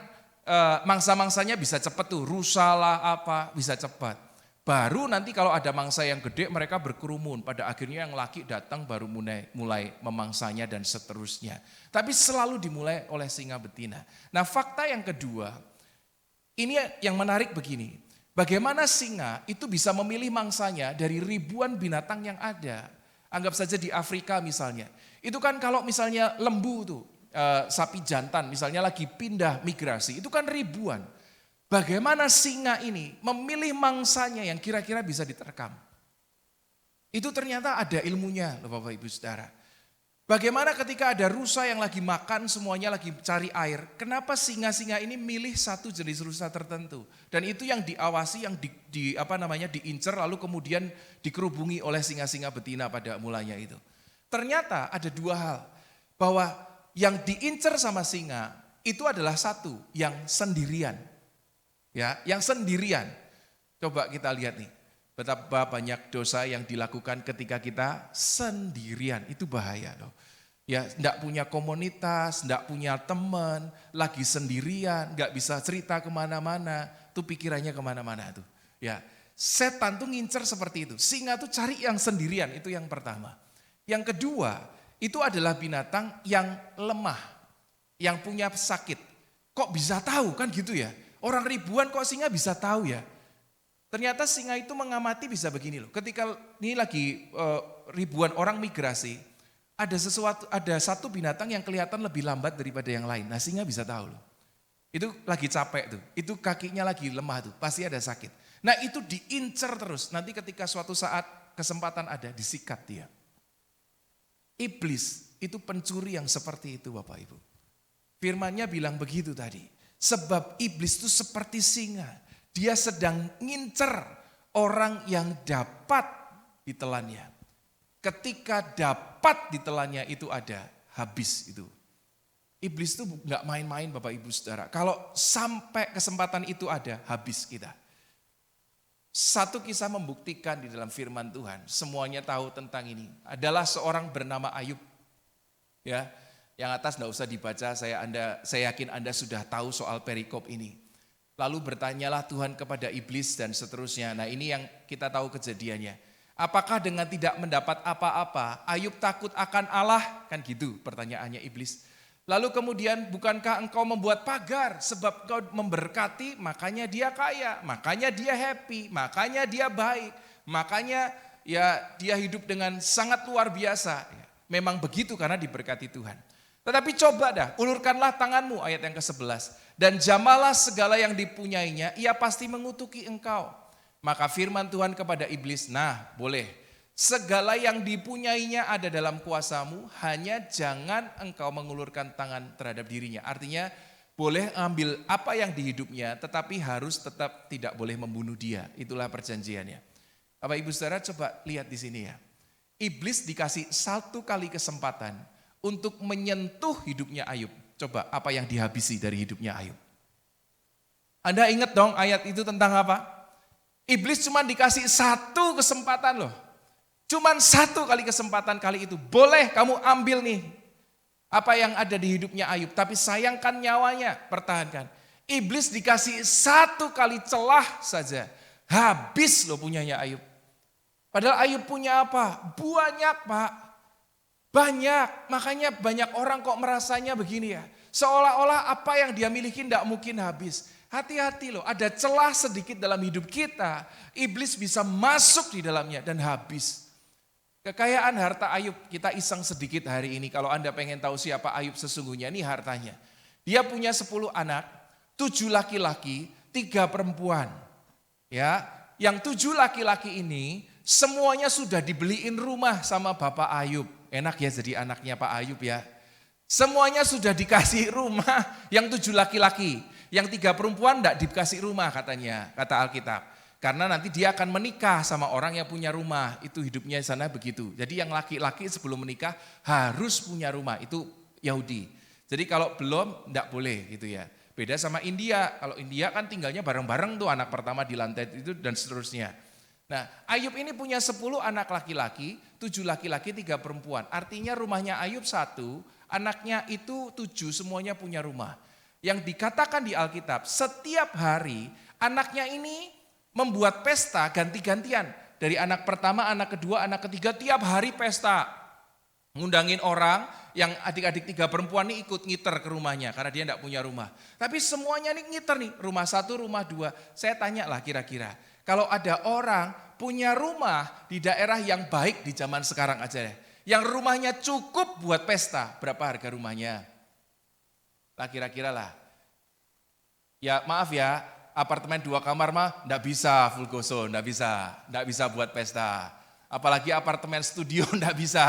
mangsa-mangsanya bisa cepat tuh, rusa lah apa bisa cepat. Baru nanti kalau ada mangsa yang gede mereka berkerumun. Pada akhirnya yang laki datang baru mulai memangsanya dan seterusnya. Tapi selalu dimulai oleh singa betina. Nah fakta yang kedua, ini yang menarik begini. Bagaimana singa itu bisa memilih mangsanya dari ribuan binatang yang ada. Anggap saja di Afrika misalnya. Itu kan kalau misalnya lembu tuh, sapi jantan misalnya lagi pindah migrasi, itu kan ribuan. Bagaimana singa ini memilih mangsanya yang kira-kira bisa diterkam. Itu ternyata ada ilmunya loh Bapak Ibu Saudara. Bagaimana ketika ada rusa yang lagi makan semuanya lagi cari air. Kenapa singa-singa ini milih satu jenis rusa tertentu. Dan itu yang diawasi, yang diincer lalu kemudian dikerubungi oleh singa-singa betina pada mulanya itu. Ternyata ada dua hal. Bahwa yang diincar sama singa itu adalah satu, yang sendirian. Ya, yang sendirian. Coba kita lihat nih, betapa banyak dosa yang dilakukan ketika kita sendirian. Itu bahaya loh. Ya, enggak punya komunitas, enggak punya teman, lagi sendirian, enggak bisa cerita kemana-mana, tuh pikirannya kemana-mana tuh. Ya, setan tuh ngincer seperti itu. Singa tuh cari yang sendirian, itu yang pertama. Yang kedua, itu adalah binatang yang lemah, yang punya sakit. Kok bisa tahu kan gitu ya? Orang ribuan kok singa bisa tahu ya? Ternyata singa itu mengamati bisa begini loh. Ketika ini lagi ribuan orang migrasi, ada satu binatang yang kelihatan lebih lambat daripada yang lain. Nah, singa bisa tahu loh. Itu lagi capek tuh. Itu kakinya lagi lemah tuh, pasti ada sakit. Nah, itu diincar terus. Nanti ketika suatu saat kesempatan ada, disikat dia. Iblis itu pencuri yang seperti itu Bapak Ibu. Firman-Nya bilang begitu tadi. Sebab iblis itu seperti singa. Dia sedang ngincer orang yang dapat ditelannya. Ketika dapat ditelannya itu ada, habis itu. Iblis itu gak main-main Bapak Ibu Saudara. Kalau sampai kesempatan itu ada, habis kita. Satu kisah membuktikan di dalam firman Tuhan, semuanya tahu tentang ini. Adalah seorang bernama Ayub. Ya, yang atas enggak usah dibaca, saya yakin Anda sudah tahu soal perikop ini. Lalu bertanyalah Tuhan kepada iblis dan seterusnya. Nah, ini yang kita tahu kejadiannya. Apakah dengan tidak mendapat apa-apa, Ayub takut akan Allah? Kan gitu pertanyaannya iblis. Lalu kemudian, bukankah engkau membuat pagar sebab kau memberkati, makanya dia kaya, makanya dia happy, makanya dia baik, makanya ya dia hidup dengan sangat luar biasa. Memang begitu karena diberkati Tuhan. Tetapi coba dah, ulurkanlah tanganmu, ayat yang ke-11. Dan jamalah segala yang dipunyainya, ia pasti mengutuki engkau. Maka firman Tuhan kepada iblis, nah boleh, segala yang dipunyainya ada dalam kuasamu, hanya jangan engkau mengulurkan tangan terhadap dirinya. Artinya boleh ambil apa yang di hidupnya, tetapi harus tetap tidak boleh membunuh dia. Itulah perjanjiannya. Bapak Ibu Saudara coba lihat di sini ya. Iblis dikasih satu kali kesempatan untuk menyentuh hidupnya Ayub. Coba apa yang dihabisi dari hidupnya Ayub. Anda ingat dong ayat itu tentang apa? Iblis cuma dikasih satu kesempatan loh. Cuman satu kali kesempatan kali itu. Boleh kamu ambil nih apa yang ada di hidupnya Ayub. Tapi sayangkan nyawanya, pertahankan. Iblis dikasih satu kali celah saja. Habis loh punyanya Ayub. Padahal Ayub punya apa? Banyak Pak. Banyak. Makanya banyak orang kok merasanya begini ya. Seolah-olah apa yang dia miliki tidak mungkin habis. Hati-hati loh, ada celah sedikit dalam hidup kita. Iblis bisa masuk di dalamnya dan habis. Kekayaan harta Ayub, kita iseng sedikit hari ini. Kalau Anda pengen tahu siapa Ayub sesungguhnya, ini hartanya. Dia punya 10 anak, 7 laki-laki, 3 perempuan. Ya, yang 7 laki-laki ini semuanya sudah dibeliin rumah sama Bapak Ayub. Enak ya jadi anaknya Pak Ayub ya. Semuanya sudah dikasih rumah, yang 7 laki-laki. Yang 3 perempuan enggak dikasih rumah katanya, kata Alkitab. Karena nanti dia akan menikah sama orang yang punya rumah. Itu hidupnya di sana begitu. Jadi yang laki-laki sebelum menikah harus punya rumah. Itu Yahudi. Jadi kalau belum enggak boleh gitu ya. Beda sama India. Kalau India kan tinggalnya bareng-bareng tuh anak pertama di lantai itu dan seterusnya. Nah, Ayub ini punya 10 anak laki-laki, 7 laki-laki, 3 perempuan. Artinya rumahnya Ayub 1, anaknya itu 7 semuanya punya rumah. Yang dikatakan di Alkitab, setiap hari anaknya ini membuat pesta ganti-gantian. Dari anak pertama, anak kedua, anak ketiga, tiap hari pesta. Ngundangin orang yang adik-adik 3 perempuan ini ikut ngiter ke rumahnya karena dia tidak punya rumah. Tapi semuanya nih ngiter nih, rumah 1, rumah 2. Saya tanya lah kira-kira, kalau ada orang punya rumah di daerah yang baik di zaman sekarang aja deh. Yang rumahnya cukup buat pesta, berapa harga rumahnya? Lah kira-kira lah. Ya maaf ya, apartemen 2 kamar mah enggak bisa full goso, enggak bisa buat pesta. Apalagi apartemen studio enggak bisa.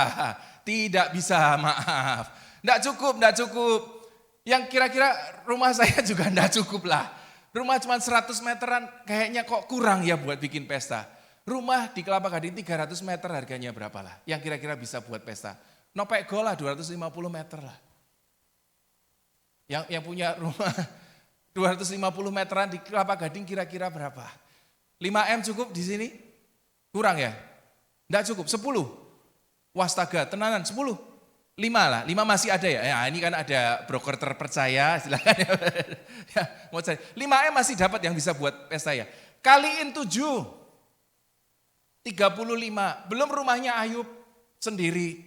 Tidak bisa, maaf. Enggak cukup. Yang kira-kira rumah saya juga enggak cukup lah. Rumah cuma 100 meteran kayaknya kok kurang ya buat bikin pesta. Rumah di Kelapa Gading 300 meter harganya berapa lah? Yang kira-kira bisa buat pesta. Nopek Gol lah 250 meter lah. Yang punya rumah 250 meteran di Kelapa Gading kira-kira berapa? 5M cukup di sini? Kurang ya? Enggak cukup, 10. Wastaga, tenanan 10. 5 lah, 5 masih ada ya. Ya ini kan ada broker terpercaya, silakan ya. Ya, mau cari. 5M masih dapat yang bisa buat pesta ya. Kaliin 7. 35. Belum rumahnya Ayub sendiri.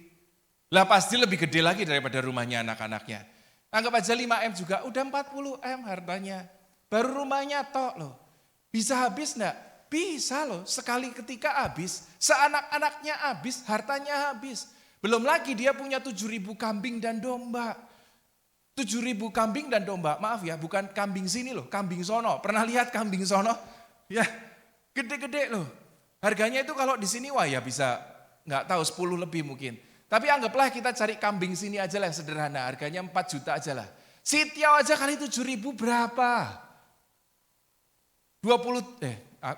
Lah pasti lebih gede lagi daripada rumahnya anak-anaknya. Anggap aja 5M juga, udah 40M hartanya. Baru rumahnya tok loh. Bisa habis enggak? Bisa loh, sekali ketika habis. Seanak-anaknya habis, hartanya habis. Belum lagi dia punya 7.000 kambing dan domba. 7.000 kambing dan domba, maaf ya, bukan kambing sini loh, kambing sono. Pernah lihat kambing sono? Ya, gede-gede loh. Harganya itu kalau di sini wah ya bisa, nggak tahu 10 lebih mungkin. Tapi anggaplah kita cari kambing sini aja lah sederhana, harganya 4 juta aja lah. Sitiau aja kali 7.000 berapa? 20,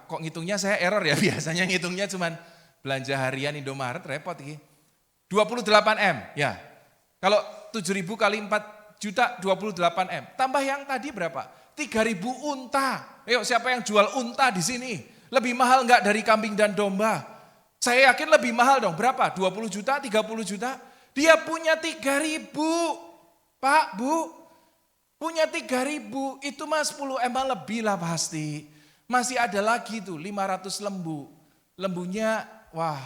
kok ngitungnya saya error ya, biasanya ngitungnya cuman belanja harian Indomaret, repot ini. 28M, ya. Kalau 7.000 kali 4 juta, 28M. Tambah yang tadi berapa? 3.000 unta. Ayo siapa yang jual unta di sini? Lebih mahal enggak dari kambing dan domba? Saya yakin lebih mahal dong, berapa? 20 juta, 30 juta? Dia punya 3.000, Pak, Bu. Punya 3.000, itu mah 10M lebih lah pasti. Masih ada lagi tuh 500 lembu. Lembunya, wah,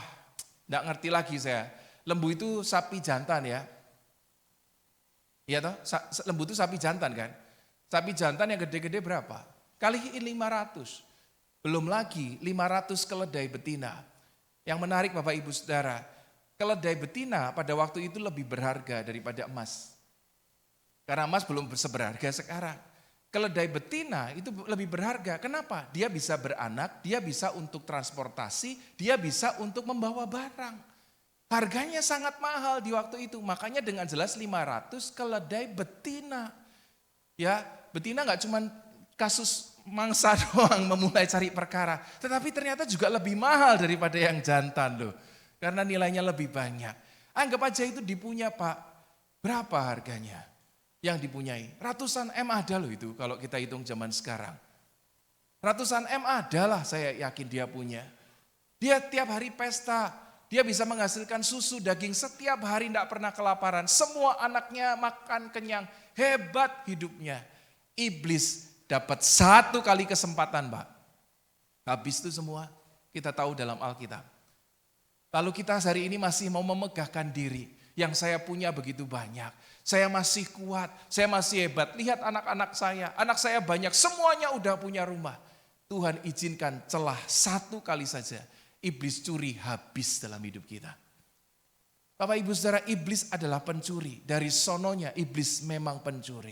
enggak ngerti lagi saya. Lembu itu sapi jantan ya. Iya toh, lembu itu sapi jantan kan. Sapi jantan yang gede-gede berapa? Kaliin 500. Belum lagi 500 keledai betina. Yang menarik Bapak Ibu Saudara, keledai betina pada waktu itu lebih berharga daripada emas. Karena emas belum seberharga sekarang. Keledai betina itu lebih berharga. Kenapa? Dia bisa beranak, dia bisa untuk transportasi, dia bisa untuk membawa barang. Harganya sangat mahal di waktu itu. Makanya dengan jelas 500 keledai betina. Ya, betina nggak cuma kasus mangsa doang memulai cari perkara. Tetapi ternyata juga lebih mahal daripada yang jantan loh. Karena nilainya lebih banyak. Anggap aja itu dipunya Pak. Berapa harganya yang dipunyai? Ratusan M ada loh itu kalau kita hitung zaman sekarang. Ratusan M ada lah saya yakin dia punya. Dia tiap hari pesta. Dia bisa menghasilkan susu, daging setiap hari tidak pernah kelaparan. Semua anaknya makan kenyang. Hebat hidupnya. Iblis dapat 1 kali kesempatan Pak. Habis itu semua kita tahu dalam Alkitab. Lalu kita hari ini masih mau memegahkan diri. Yang saya punya begitu banyak. Saya masih kuat, saya masih hebat. Lihat anak-anak saya banyak, semuanya udah punya rumah. Tuhan izinkan celah 1 kali saja. Iblis curi habis dalam hidup kita. Bapak Ibu Saudara, iblis adalah pencuri. Dari sononya iblis memang pencuri.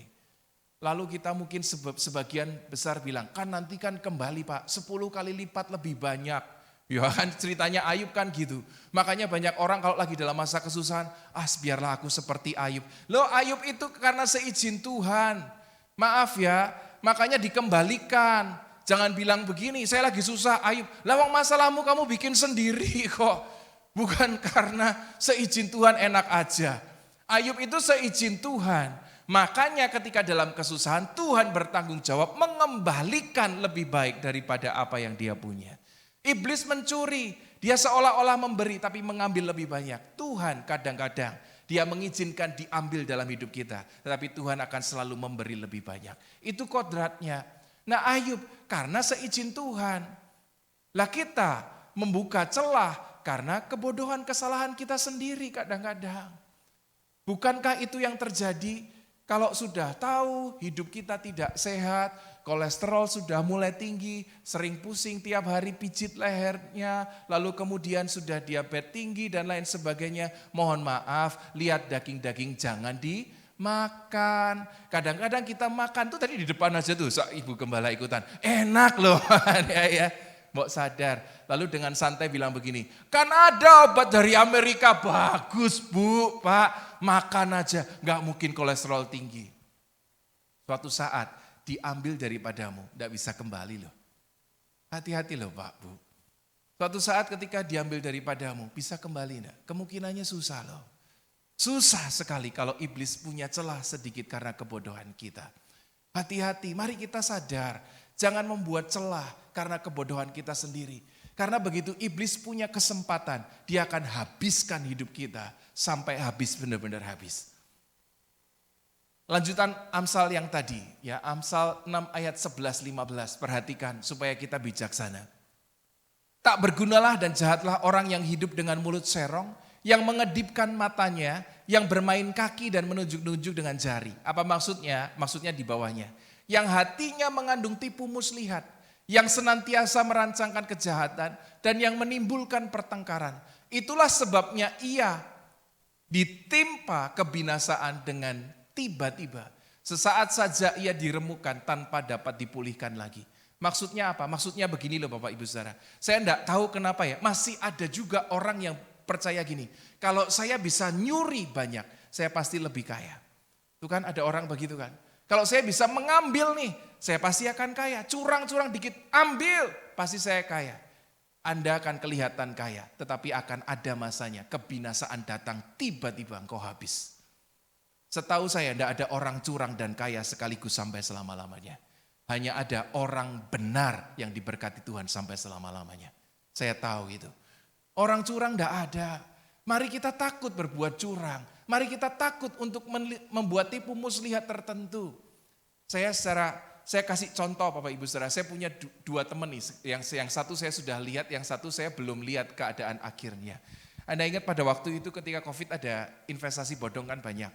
Lalu kita mungkin sebagian besar bilang, kan nanti kan kembali Pak, 10 kali lipat lebih banyak. Ya kan ceritanya Ayub kan gitu. Makanya banyak orang kalau lagi dalam masa kesusahan, biarlah aku seperti Ayub. Loh Ayub itu karena seizin Tuhan. Maaf ya, makanya dikembalikan. Jangan bilang begini, saya lagi susah Ayub. Lawang masalahmu kamu bikin sendiri kok. Bukan karena seizin Tuhan enak aja. Ayub itu seizin Tuhan. Makanya ketika dalam kesusahan Tuhan bertanggung jawab mengembalikan lebih baik daripada apa yang dia punya. Iblis mencuri, dia seolah-olah memberi tapi mengambil lebih banyak. Tuhan kadang-kadang dia mengizinkan diambil dalam hidup kita. Tetapi Tuhan akan selalu memberi lebih banyak. Itu kodratnya. Nah Ayub karena seizin Tuhan. Lah kita membuka celah karena kebodohan kesalahan kita sendiri kadang-kadang. Bukankah itu yang terjadi kalau sudah tahu hidup kita tidak sehat, kolesterol sudah mulai tinggi, sering pusing tiap hari pijit lehernya, lalu kemudian sudah diabetes tinggi dan lain sebagainya. Mohon maaf, lihat daging-daging jangan dimakan. Kadang-kadang kita makan tuh tadi di depan aja tuh, Ibu Gembala ikutan. Enak loh, ya. Mbok sadar. Lalu dengan santai bilang begini, kan ada obat dari Amerika, bagus Bu, Pak. Makan aja, gak mungkin kolesterol tinggi. Suatu saat diambil daripadamu, gak bisa kembali loh. Hati-hati loh Pak, Bu. Suatu saat ketika diambil daripadamu, bisa kembali enggak? Kemungkinannya susah loh. Susah sekali kalau iblis punya celah sedikit karena kebodohan kita. Hati-hati, mari kita sadar. Jangan membuat celah karena kebodohan kita sendiri. Karena begitu iblis punya kesempatan, dia akan habiskan hidup kita sampai habis, benar-benar habis. Lanjutan Amsal yang tadi, ya Amsal 6 ayat 11-15, perhatikan supaya kita bijaksana. Tak bergunalah dan jahatlah orang yang hidup dengan mulut serong, yang mengedipkan matanya, yang bermain kaki dan menunjuk-nunjuk dengan jari. Apa maksudnya? Maksudnya di bawahnya. Yang hatinya mengandung tipu muslihat, yang senantiasa merancangkan kejahatan, dan yang menimbulkan pertengkaran. Itulah sebabnya ia ditimpa kebinasaan dengan tiba-tiba. Sesaat saja ia diremukan tanpa dapat dipulihkan lagi. Maksudnya apa? Maksudnya begini loh Bapak Ibu Saudara. Saya enggak tahu kenapa ya, masih ada juga orang yang percaya gini, kalau saya bisa nyuri banyak, saya pasti lebih kaya. Itu kan ada orang begitu kan. Kalau saya bisa mengambil nih, saya pasti akan kaya. Curang-curang dikit, ambil, pasti saya kaya. Anda akan kelihatan kaya, tetapi akan ada masanya kebinasaan datang, tiba-tiba engkau habis. Setahu saya tidak ada orang curang dan kaya sekaligus sampai selama-lamanya. Hanya ada orang benar yang diberkati Tuhan sampai selama-lamanya. Saya tahu itu. Orang curang tidak ada. Mari kita takut berbuat curang. Mari kita takut untuk membuat tipu muslihat tertentu. Saya kasih contoh Bapak Ibu Saudara. Saya punya dua teman nih. Yang satu saya sudah lihat, yang satu saya belum lihat keadaan akhirnya. Anda ingat pada waktu itu ketika COVID ada investasi bodong kan banyak.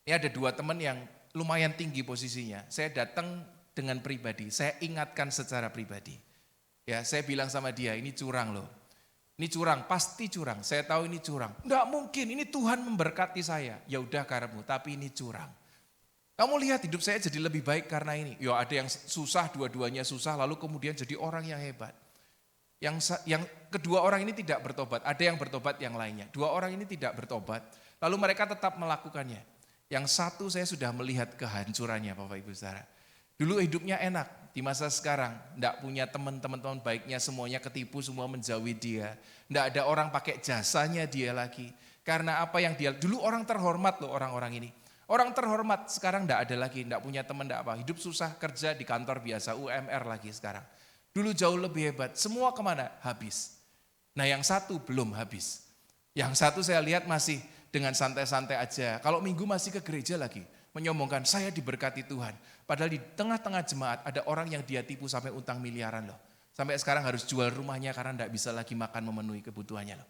Ini ada dua teman yang lumayan tinggi posisinya. Saya datang dengan pribadi, saya ingatkan secara pribadi. Ya, saya bilang sama dia, ini curang loh. Ini curang, pasti curang. Saya tahu ini curang. Enggak mungkin, ini Tuhan memberkati saya. Ya udah karepmu, tapi ini curang. Kamu lihat hidup saya jadi lebih baik karena ini. Ya ada yang susah, dua-duanya susah, lalu kemudian jadi orang yang hebat. Yang kedua orang ini tidak bertobat, ada yang bertobat yang lainnya. Dua orang ini tidak bertobat, lalu mereka tetap melakukannya. Yang satu saya sudah melihat kehancurannya Bapak Ibu Saudara. Dulu hidupnya enak, di masa sekarang enggak punya teman-teman baiknya, semuanya ketipu, semua menjauhi dia. Enggak ada orang pakai jasanya dia lagi. Karena apa yang dia, dulu orang terhormat loh orang-orang ini. Orang terhormat sekarang enggak ada lagi, enggak punya teman, enggak apa. Hidup susah, kerja di kantor biasa, UMR lagi sekarang. Dulu jauh lebih hebat, semua kemana? Habis. Nah yang satu belum habis. Yang satu saya lihat masih dengan santai-santai aja. Kalau minggu masih ke gereja lagi. Menyombongkan, saya diberkati Tuhan. Padahal di tengah-tengah jemaat ada orang yang dia tipu sampai utang miliaran loh. Sampai sekarang harus jual rumahnya karena tidak bisa lagi makan memenuhi kebutuhannya loh.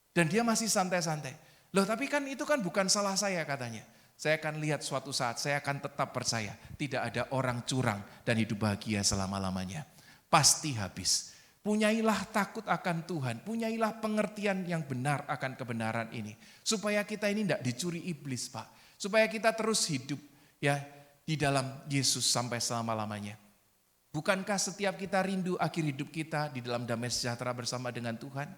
Dan dia masih santai-santai. Loh tapi kan itu kan bukan salah saya katanya. Saya akan lihat suatu saat, saya akan tetap percaya. Tidak ada orang curang dan hidup bahagia selama-lamanya. Pasti habis. Punyailah takut akan Tuhan. Punyailah pengertian yang benar akan kebenaran ini. Supaya kita ini tidak dicuri iblis Pak. Supaya kita terus hidup ya di dalam Yesus sampai selama-lamanya. Bukankah setiap kita rindu akhir hidup kita di dalam damai sejahtera bersama dengan Tuhan?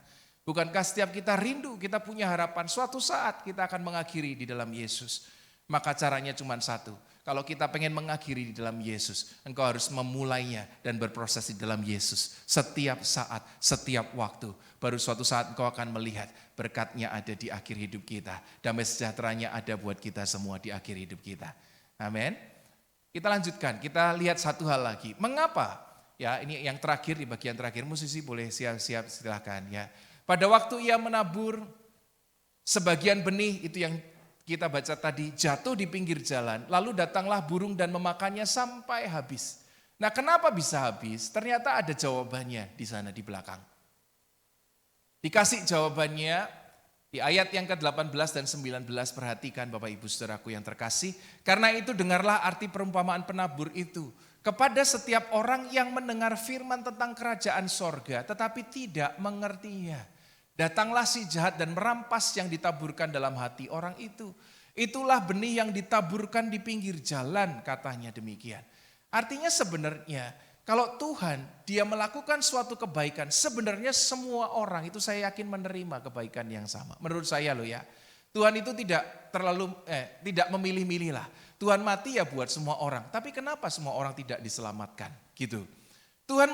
Bukankah setiap kita rindu, kita punya harapan suatu saat kita akan mengakhiri di dalam Yesus? Maka caranya cuma satu. Kalau kita pengen mengakhiri di dalam Yesus, engkau harus memulainya dan berproses di dalam Yesus. Setiap saat, setiap waktu. Baru suatu saat engkau akan melihat berkatnya ada di akhir hidup kita. Damai sejahteranya ada buat kita semua di akhir hidup kita. Amin. Kita lanjutkan, kita lihat satu hal lagi. Mengapa? Ya, ini yang terakhir, di bagian terakhir. Musisi boleh siap-siap silakan ya. Pada waktu ia menabur sebagian benih, itu yang kita baca tadi, jatuh di pinggir jalan, lalu datanglah burung dan memakannya sampai habis. Nah kenapa bisa habis? Ternyata ada jawabannya di sana di belakang. Dikasih jawabannya di ayat yang ke-18 dan 19, perhatikan Bapak Ibu Saudaraku yang terkasih. Karena itu dengarlah arti perumpamaan penabur itu. Kepada setiap orang yang mendengar firman tentang kerajaan sorga tetapi tidak mengertinya. Datanglah si jahat dan merampas yang ditaburkan dalam hati orang itu. Itulah benih yang ditaburkan di pinggir jalan, katanya demikian. Artinya sebenarnya kalau Tuhan dia melakukan suatu kebaikan, sebenarnya semua orang itu saya yakin menerima kebaikan yang sama. Menurut saya loh ya. Tuhan itu tidak memilih-milih lah. Tuhan mati ya buat semua orang. Tapi kenapa semua orang tidak diselamatkan? Gitu. Tuhan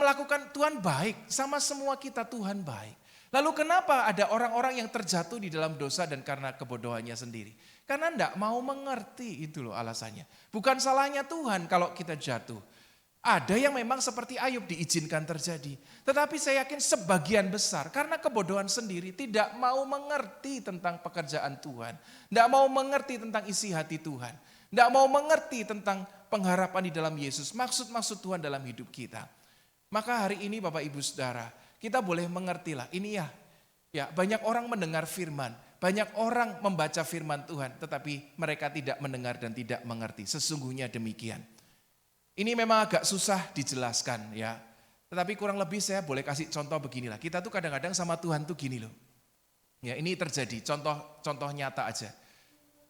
baik, sama semua kita Tuhan baik. Lalu kenapa ada orang-orang yang terjatuh di dalam dosa dan karena kebodohannya sendiri? Karena enggak mau mengerti, itu loh alasannya. Bukan salahnya Tuhan kalau kita jatuh. Ada yang memang seperti Ayub diizinkan terjadi. Tetapi saya yakin sebagian besar karena kebodohan sendiri tidak mau mengerti tentang pekerjaan Tuhan. Tidak mau mengerti tentang isi hati Tuhan. Tidak mau mengerti tentang pengharapan di dalam Yesus. Maksud-maksud Tuhan dalam hidup kita. Maka hari ini Bapak Ibu Saudara, kita boleh mengertilah. Ini ya banyak orang mendengar firman. Banyak orang membaca firman Tuhan. Tetapi mereka tidak mendengar dan tidak mengerti. Sesungguhnya demikian. Ini memang agak susah dijelaskan ya. Tetapi kurang lebih saya boleh kasih contoh beginilah. Kita tuh kadang-kadang sama Tuhan tuh gini loh. Ya ini terjadi, contoh nyata aja.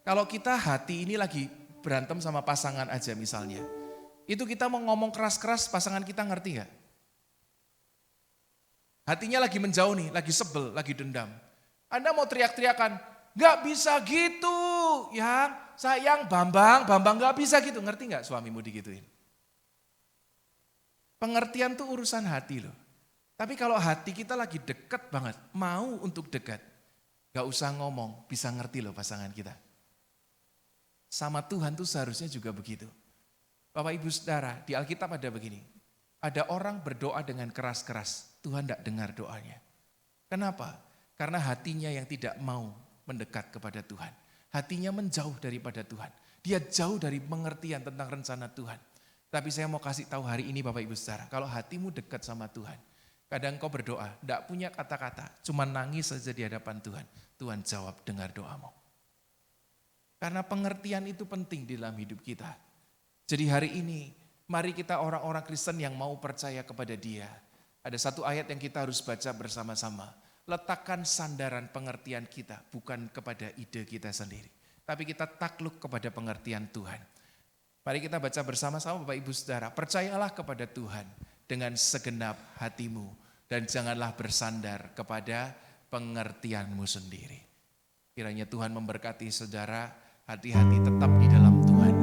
Kalau kita hati ini lagi berantem sama pasangan aja misalnya. Itu kita mau ngomong keras-keras pasangan kita ngerti gak? Hatinya lagi menjauh nih, lagi sebel, lagi dendam. Anda mau teriak-teriakan, gak bisa gitu ya. Sayang Bambang gak bisa gitu. Ngerti gak suamimu digituin? Pengertian tuh urusan hati loh. Tapi kalau hati kita lagi deket banget, mau untuk dekat, gak usah ngomong, bisa ngerti loh pasangan kita. Sama Tuhan tuh seharusnya juga begitu. Bapak Ibu Saudara, di Alkitab ada begini. Ada orang berdoa dengan keras-keras, Tuhan gak dengar doanya. Kenapa? Karena hatinya yang tidak mau mendekat kepada Tuhan. Hatinya menjauh daripada Tuhan. Dia jauh dari pengertian tentang rencana Tuhan. Tapi saya mau kasih tahu hari ini Bapak Ibu Saudara, kalau hatimu dekat sama Tuhan, kadang kau berdoa, tidak punya kata-kata, cuma nangis saja di hadapan Tuhan. Tuhan jawab, dengar doamu. Karena pengertian itu penting di dalam hidup kita. Jadi hari ini, mari kita orang-orang Kristen yang mau percaya kepada Dia. Ada satu ayat yang kita harus baca bersama-sama. Letakkan sandaran pengertian kita, bukan kepada ide kita sendiri. Tapi kita takluk kepada pengertian Tuhan. Mari kita baca bersama-sama Bapak Ibu Saudara. Percayalah kepada Tuhan dengan segenap hatimu. Dan janganlah bersandar kepada pengertianmu sendiri. Kiranya Tuhan memberkati saudara, hati-hati tetap di dalam Tuhan.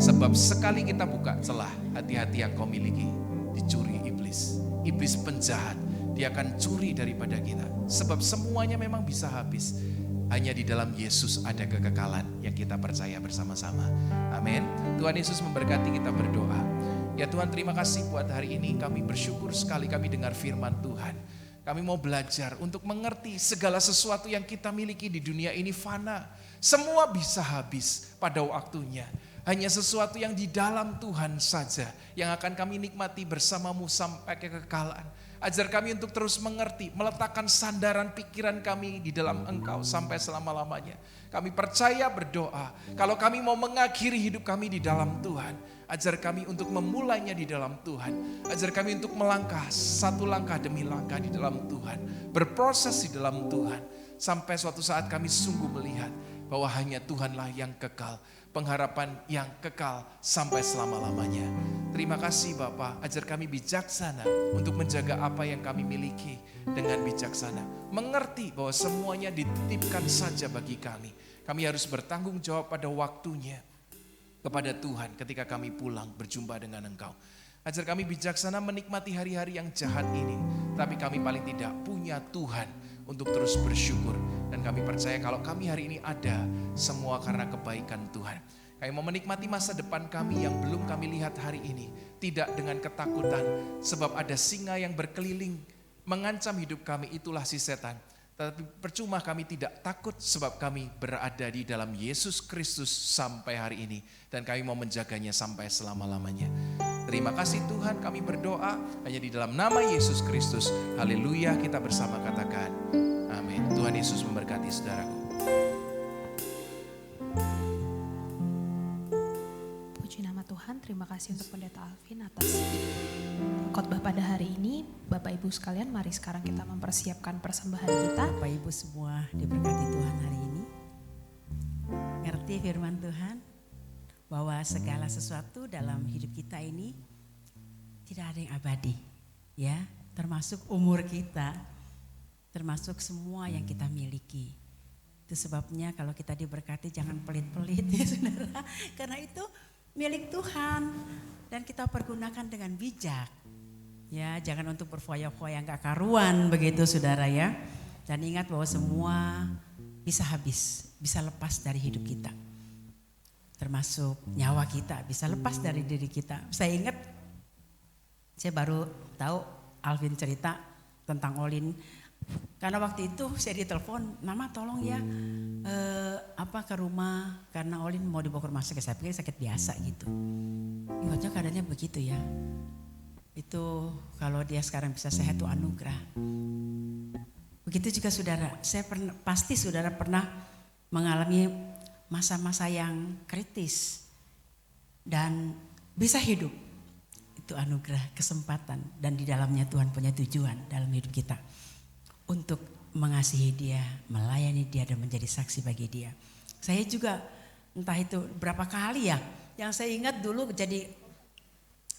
Sebab sekali kita buka celah, hati-hati yang kau miliki dicuri iblis. Iblis penjahat, dia akan curi daripada kita. Sebab semuanya memang bisa habis. Hanya di dalam Yesus ada kekekalan yang kita percaya bersama-sama. Amin. Tuhan Yesus memberkati, kita berdoa. Ya Tuhan, terima kasih buat hari ini. Kami bersyukur sekali kami dengar firman Tuhan. Kami mau belajar untuk mengerti segala sesuatu yang kita miliki di dunia ini fana. Semua bisa habis pada waktunya. Hanya sesuatu yang di dalam Tuhan saja yang akan kami nikmati bersamamu sampai kekekalan. Ajar kami untuk terus mengerti, meletakkan sandaran pikiran kami di dalam Engkau sampai selama-lamanya. Kami percaya berdoa, kalau kami mau mengakhiri hidup kami di dalam Tuhan, ajar kami untuk memulainya di dalam Tuhan. Ajar kami untuk melangkah satu langkah demi langkah di dalam Tuhan. Berproses di dalam Tuhan. Sampai suatu saat kami sungguh melihat bahwa hanya Tuhanlah yang kekal. Pengharapan yang kekal sampai selama-lamanya. Terima kasih Bapa, ajar kami bijaksana untuk menjaga apa yang kami miliki dengan bijaksana. Mengerti bahwa semuanya dititipkan saja bagi kami. Kami harus bertanggung jawab pada waktunya kepada Tuhan ketika kami pulang berjumpa dengan Engkau. Ajar kami bijaksana menikmati hari-hari yang jahat ini. Tapi kami paling tidak punya Tuhan untuk terus bersyukur. Dan kami percaya kalau kami hari ini ada, semua karena kebaikan Tuhan. Kami mau menikmati masa depan kami yang belum kami lihat hari ini. Tidak dengan ketakutan, sebab ada singa yang berkeliling mengancam hidup kami, itulah si setan. Tapi percuma kami tidak takut sebab kami berada di dalam Yesus Kristus sampai hari ini. Dan kami mau menjaganya sampai selama-lamanya. Terima kasih Tuhan, kami berdoa hanya di dalam nama Yesus Kristus. Haleluya, kita bersama katakan amin. Tuhan Yesus memberkati saudaraku. Puji nama Tuhan, terima kasih untuk Pendeta Alvin atas khotbah pada hari ini. Bapak Ibu sekalian, mari sekarang kita mempersiapkan persembahan kita. Bapak Ibu semua diberkati Tuhan hari ini. Ngerti firman Tuhan bahwa segala sesuatu dalam hidup kita ini tidak ada yang abadi, ya, termasuk umur kita, termasuk semua yang kita miliki. Itu sebabnya kalau kita diberkati jangan pelit-pelit ya saudara, karena itu milik Tuhan dan kita pergunakan dengan bijak. Ya, jangan untuk berfoya-foya nggak karuan begitu saudara ya. Dan ingat bahwa semua bisa habis, bisa lepas dari hidup kita. Termasuk nyawa kita bisa lepas dari diri kita. Saya ingat, saya baru tahu Alvin cerita tentang Olin. Karena waktu itu saya ditelepon, Mama tolong ya ke rumah karena Olin mau dibawa ke rumah sakit. Saya pikir sakit biasa gitu. Ingatnya keadaannya begitu ya. Itu kalau dia sekarang bisa sehat itu anugerah. Begitu juga saudara, pasti saudara pernah mengalami masa-masa yang kritis dan bisa hidup. Itu anugerah, kesempatan, dan di dalamnya Tuhan punya tujuan dalam hidup kita. Untuk mengasihi dia, melayani dia dan menjadi saksi bagi dia. Saya juga entah itu berapa kali ya, yang saya ingat dulu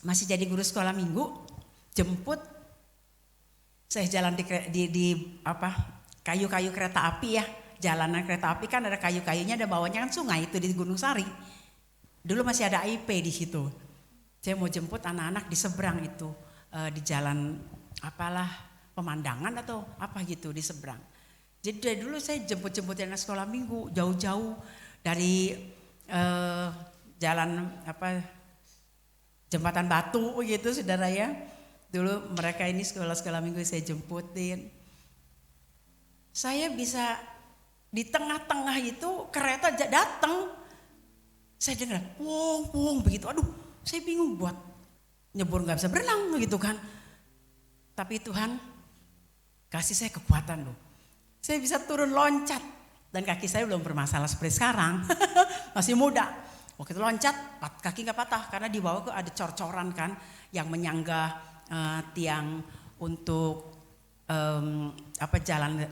masih jadi guru sekolah minggu, jemput, saya jalan di kayu-kayu kereta api ya, jalanan kereta api kan ada kayu-kayunya, ada bawahnya kan sungai itu di Gunung Sari. Dulu masih ada IP di situ. Saya mau jemput anak-anak di seberang itu, di jalan pemandangan atau apa gitu di seberang. Jadi dari dulu saya jemput anak sekolah minggu jauh-jauh dari jalan jembatan batu gitu saudara ya. Dulu mereka ini sekolah minggu saya jemputin. Saya bisa di tengah-tengah itu kereta datang. Saya dengar wong begitu. Aduh, saya bingung buat nyebur nggak bisa berenang gitu kan. Tapi Tuhan kasih saya kekuatan loh. Saya bisa turun loncat dan kaki saya belum bermasalah seperti sekarang. Masih muda. Waktu itu loncat, kaki nggak patah karena di bawah ada cor-coran kan yang menyangga tiang untuk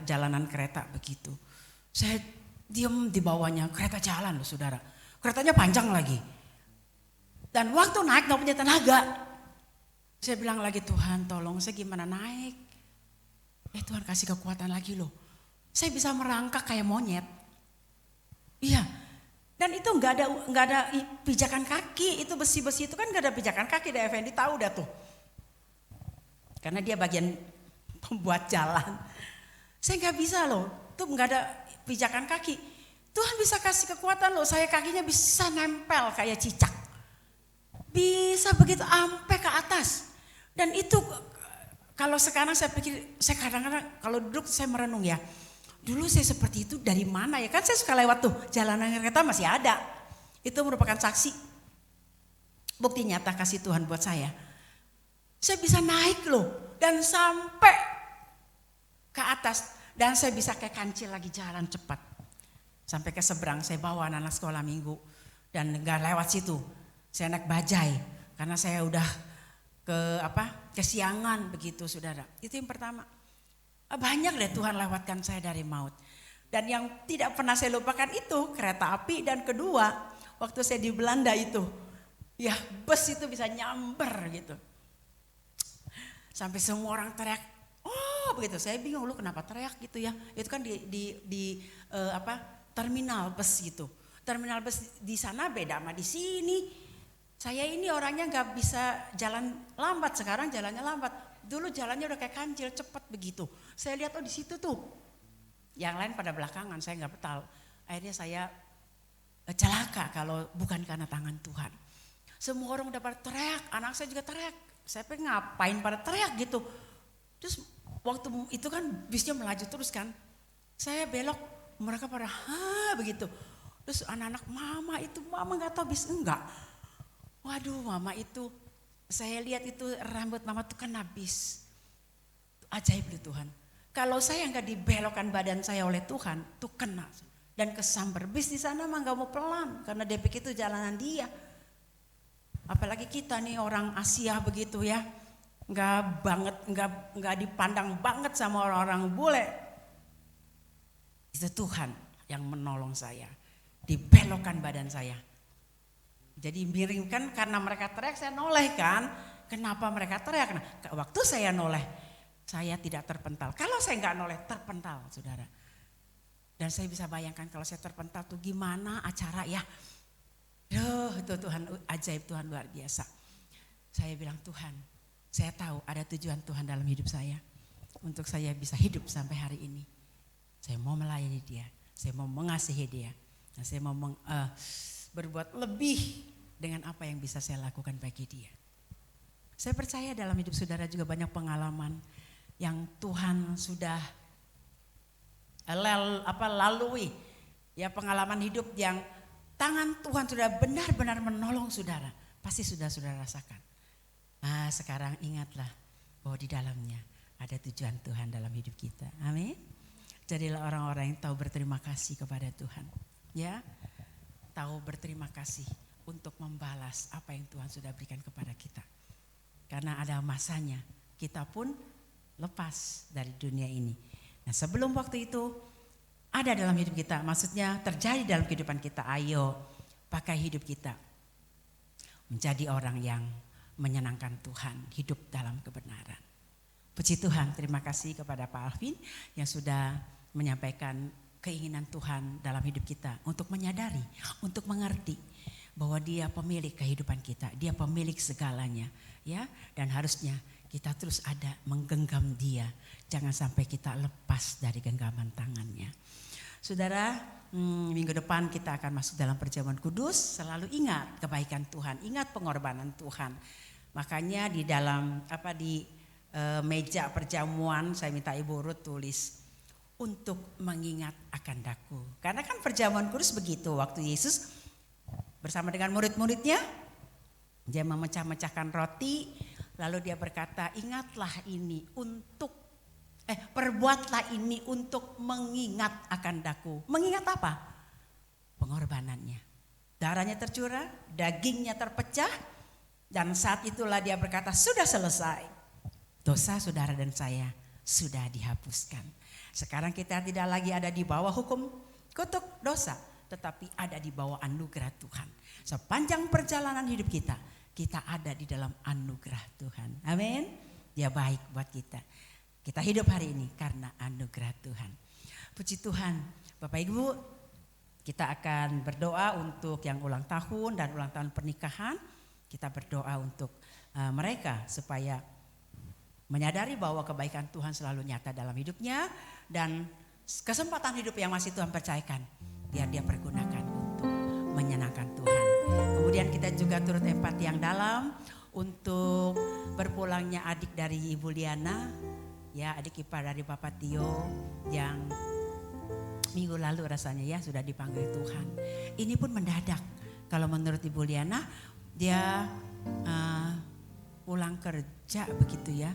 jalanan kereta begitu. Saya diem di bawahnya, kereta jalan loh saudara. Keretanya panjang lagi. Dan waktu naik nggak punya tenaga. Saya bilang lagi, Tuhan tolong saya gimana naik. Tuhan kasih kekuatan lagi loh. Saya bisa merangkak kayak monyet. Iya. Dan itu nggak ada pijakan kaki. Itu besi-besi itu kan nggak ada pijakan kaki. Dah Effendi tahu dah tuh. Karena dia bagian pembuat jalan. Saya nggak bisa loh. Tuh nggak ada pijakan kaki. Tuhan bisa kasih kekuatan loh. Saya kakinya bisa nempel kayak cicak. Bisa begitu sampai ke atas. Dan itu kalau sekarang saya pikir, saya kadang-kadang kalau duduk saya merenung ya. Dulu saya seperti itu dari mana ya? Kan saya suka lewat tuh jalanan kereta masih ada. Itu merupakan saksi. Bukti nyata kasih Tuhan buat saya. Saya bisa naik loh dan sampai ke atas. Dan saya bisa kayak kancil lagi jalan cepat. Sampai ke seberang saya bawa anak sekolah minggu. Dan gak lewat situ. Saya naik bajai. Karena saya udah kesiangan begitu saudara. Itu yang pertama. Banyak deh Tuhan lewatkan saya dari maut. Dan yang tidak pernah saya lupakan itu kereta api. Dan kedua waktu saya di Belanda itu. Ya bus itu bisa nyamber gitu. Sampai semua orang teriak. Oh begitu, saya bingung lu kenapa teriak gitu ya. Itu kan di terminal bus gitu. Terminal bus di sana beda sama di sini. Saya ini orangnya nggak bisa jalan lambat, sekarang jalannya lambat. Dulu jalannya udah kayak kancil, cepat begitu. Saya lihat di situ tuh. Yang lain pada belakangan, saya nggak betal. Akhirnya saya celaka kalau bukan karena tangan Tuhan. Semua orang udah pada teriak, anak saya juga teriak. Saya pengen ngapain pada teriak gitu. Terus waktu itu kan bisnya melaju terus kan. Saya belok, mereka pada begitu. Terus anak-anak mama nggak tahu bis enggak. Waduh mama itu, saya lihat itu rambut mama tuh kan habis. Ajaib loh Tuhan. Kalau saya nggak dibelokkan badan saya oleh Tuhan, tuh kena. Dan kesambar bis di sana mah nggak mau pelan, karena dia pikir itu jalanan dia. Apalagi kita nih orang Asia begitu ya, nggak dipandang banget sama orang-orang bule. Itu Tuhan yang menolong saya, dibelokkan badan saya. Jadi miring kan karena mereka teriak saya noleh kan. Kenapa mereka teriak? Nah, waktu saya noleh saya tidak terpental. Kalau saya nggak noleh terpental saudara. Dan saya bisa bayangkan kalau saya terpental tuh gimana acara ya. Itu Tuhan ajaib, Tuhan luar biasa. Saya bilang Tuhan Saya tahu ada tujuan Tuhan dalam hidup saya. Untuk saya bisa hidup sampai hari ini. Saya mau melayani dia. Saya mau mengasihi dia. Dan saya mau berbuat lebih dengan apa yang bisa saya lakukan bagi dia. Saya percaya dalam hidup saudara juga banyak pengalaman yang Tuhan sudah lalui. Ya, pengalaman hidup yang tangan Tuhan sudah benar-benar menolong saudara. Pasti sudah saudara rasakan. Nah, sekarang ingatlah bahwa di dalamnya ada tujuan Tuhan dalam hidup kita. Amin. Jadilah orang-orang yang tahu berterima kasih kepada Tuhan. Ya, tahu berterima kasih untuk membalas apa yang Tuhan sudah berikan kepada kita. Karena ada masanya kita pun lepas dari dunia ini. Nah, sebelum waktu itu ada dalam hidup kita, maksudnya terjadi dalam kehidupan kita, ayo pakai hidup kita menjadi orang yang menyenangkan Tuhan, hidup dalam kebenaran. Puji Tuhan, terima kasih kepada Pak Alvin yang sudah menyampaikan keinginan Tuhan dalam hidup kita untuk menyadari, untuk mengerti bahwa Dia pemilik kehidupan kita, Dia pemilik segalanya, ya. Dan harusnya kita terus ada menggenggam Dia, jangan sampai kita lepas dari genggaman tangannya. Saudara, minggu depan kita akan masuk dalam perjamuan kudus. Selalu ingat kebaikan Tuhan, ingat pengorbanan Tuhan. Makanya di dalam meja perjamuan saya minta Ibu Ruth tulis untuk mengingat akan daku. Karena kan perjamuan kudus begitu, waktu Yesus bersama dengan murid-muridnya, dia memecah-mecahkan roti, lalu dia berkata, ingatlah ini perbuatlah ini untuk mengingat akan daku. Mengingat apa? Pengorbanannya. Darahnya tercurah, dagingnya terpecah, dan saat itulah dia berkata, sudah selesai. Dosa saudara dan saya sudah dihapuskan. Sekarang kita tidak lagi ada di bawah hukum kutuk dosa, tetapi ada di bawah anugerah Tuhan. Sepanjang perjalanan hidup kita, kita ada di dalam anugerah Tuhan. Amin. Dia baik buat kita. Kita hidup hari ini karena anugerah Tuhan. Puji Tuhan. Bapak Ibu, kita akan berdoa untuk yang ulang tahun dan ulang tahun pernikahan. Kita berdoa untuk mereka supaya menyadari bahwa kebaikan Tuhan selalu nyata dalam hidupnya. Dan kesempatan hidup yang masih Tuhan percayakan, biar dia pergunakan untuk menyenangkan Tuhan. Kemudian kita juga turut empati yang dalam untuk berpulangnya adik dari Ibu Liana, ya, adik ipar dari Bapak Tio yang minggu lalu rasanya ya sudah dipanggil Tuhan. Ini pun mendadak. Kalau menurut Ibu Liana, dia pulang kerja begitu ya,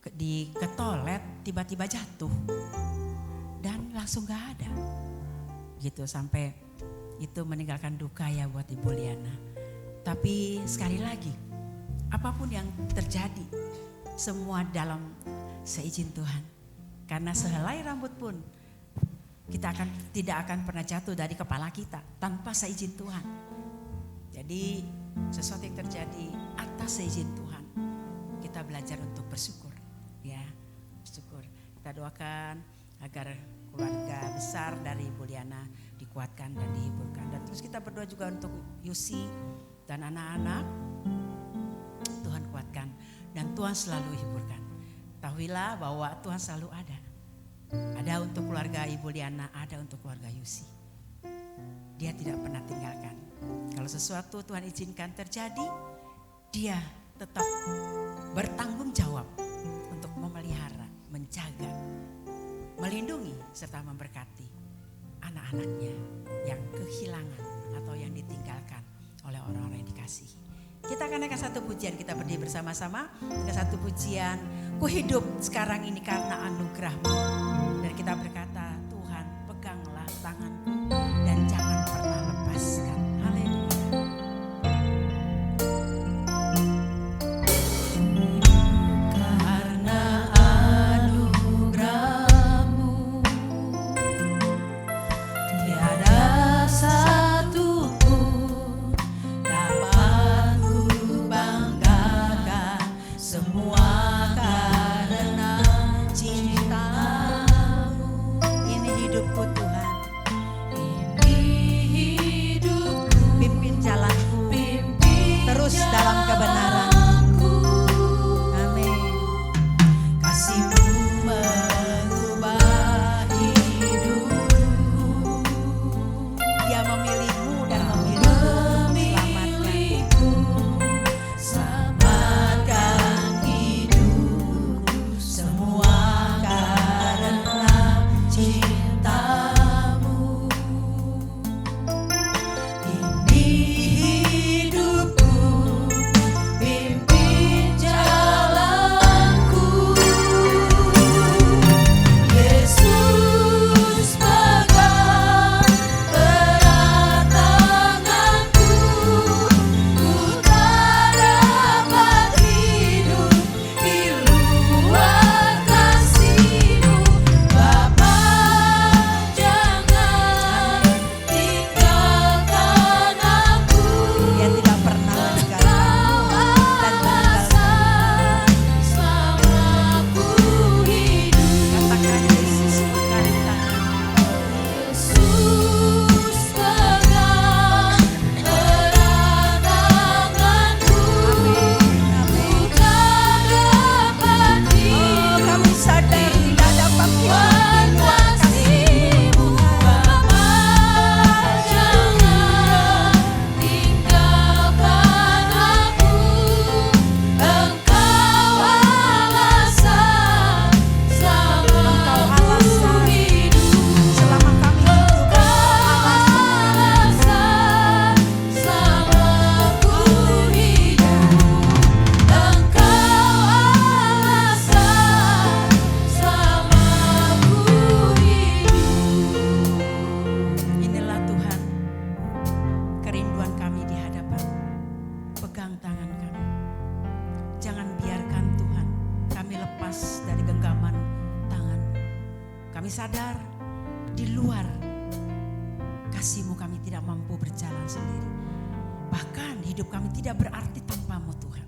ke toilet tiba-tiba jatuh dan langsung gak ada gitu, sampai itu meninggalkan duka ya buat Ibu Liana. Tapi sekali lagi, apapun yang terjadi semua dalam seizin Tuhan, karena sehelai rambut pun tidak akan pernah jatuh dari kepala kita tanpa seizin Tuhan. Jadi sesuatu yang terjadi atas seizin Tuhan, kita belajar untuk bersyukur. Ya, bersyukur. Kita doakan agar keluarga besar dari Ibu Liana dikuatkan dan dihiburkan. Dan terus kita berdoa juga untuk Yusi dan anak-anak. Tuhan kuatkan dan Tuhan selalu hiburkan. Tahuilah bahwa Tuhan selalu ada. Ada untuk keluarga Ibu Liana, ada untuk keluarga Yusi. Dia tidak pernah tinggalkan. Kalau sesuatu Tuhan izinkan terjadi, dia tetap bertanggung jawab untuk memelihara, menjaga, melindungi, serta memberkati anak-anaknya yang kehilangan atau yang ditinggalkan oleh orang-orang yang dikasihi. Kita akan naikkan satu pujian, kita berdiri bersama-sama dengan satu pujian, ku hidup sekarang ini karena anugerah-Mu. Dan kita berkata, Tuhan peganglah tanganku dan jangan pernah lepaskan. Haleluya. Semua karena cinta-Mu. sadar di luar kasih-Mu kami tidak mampu berjalan sendiri. Bahkan hidup kami tidak berarti tanpa-Mu Tuhan.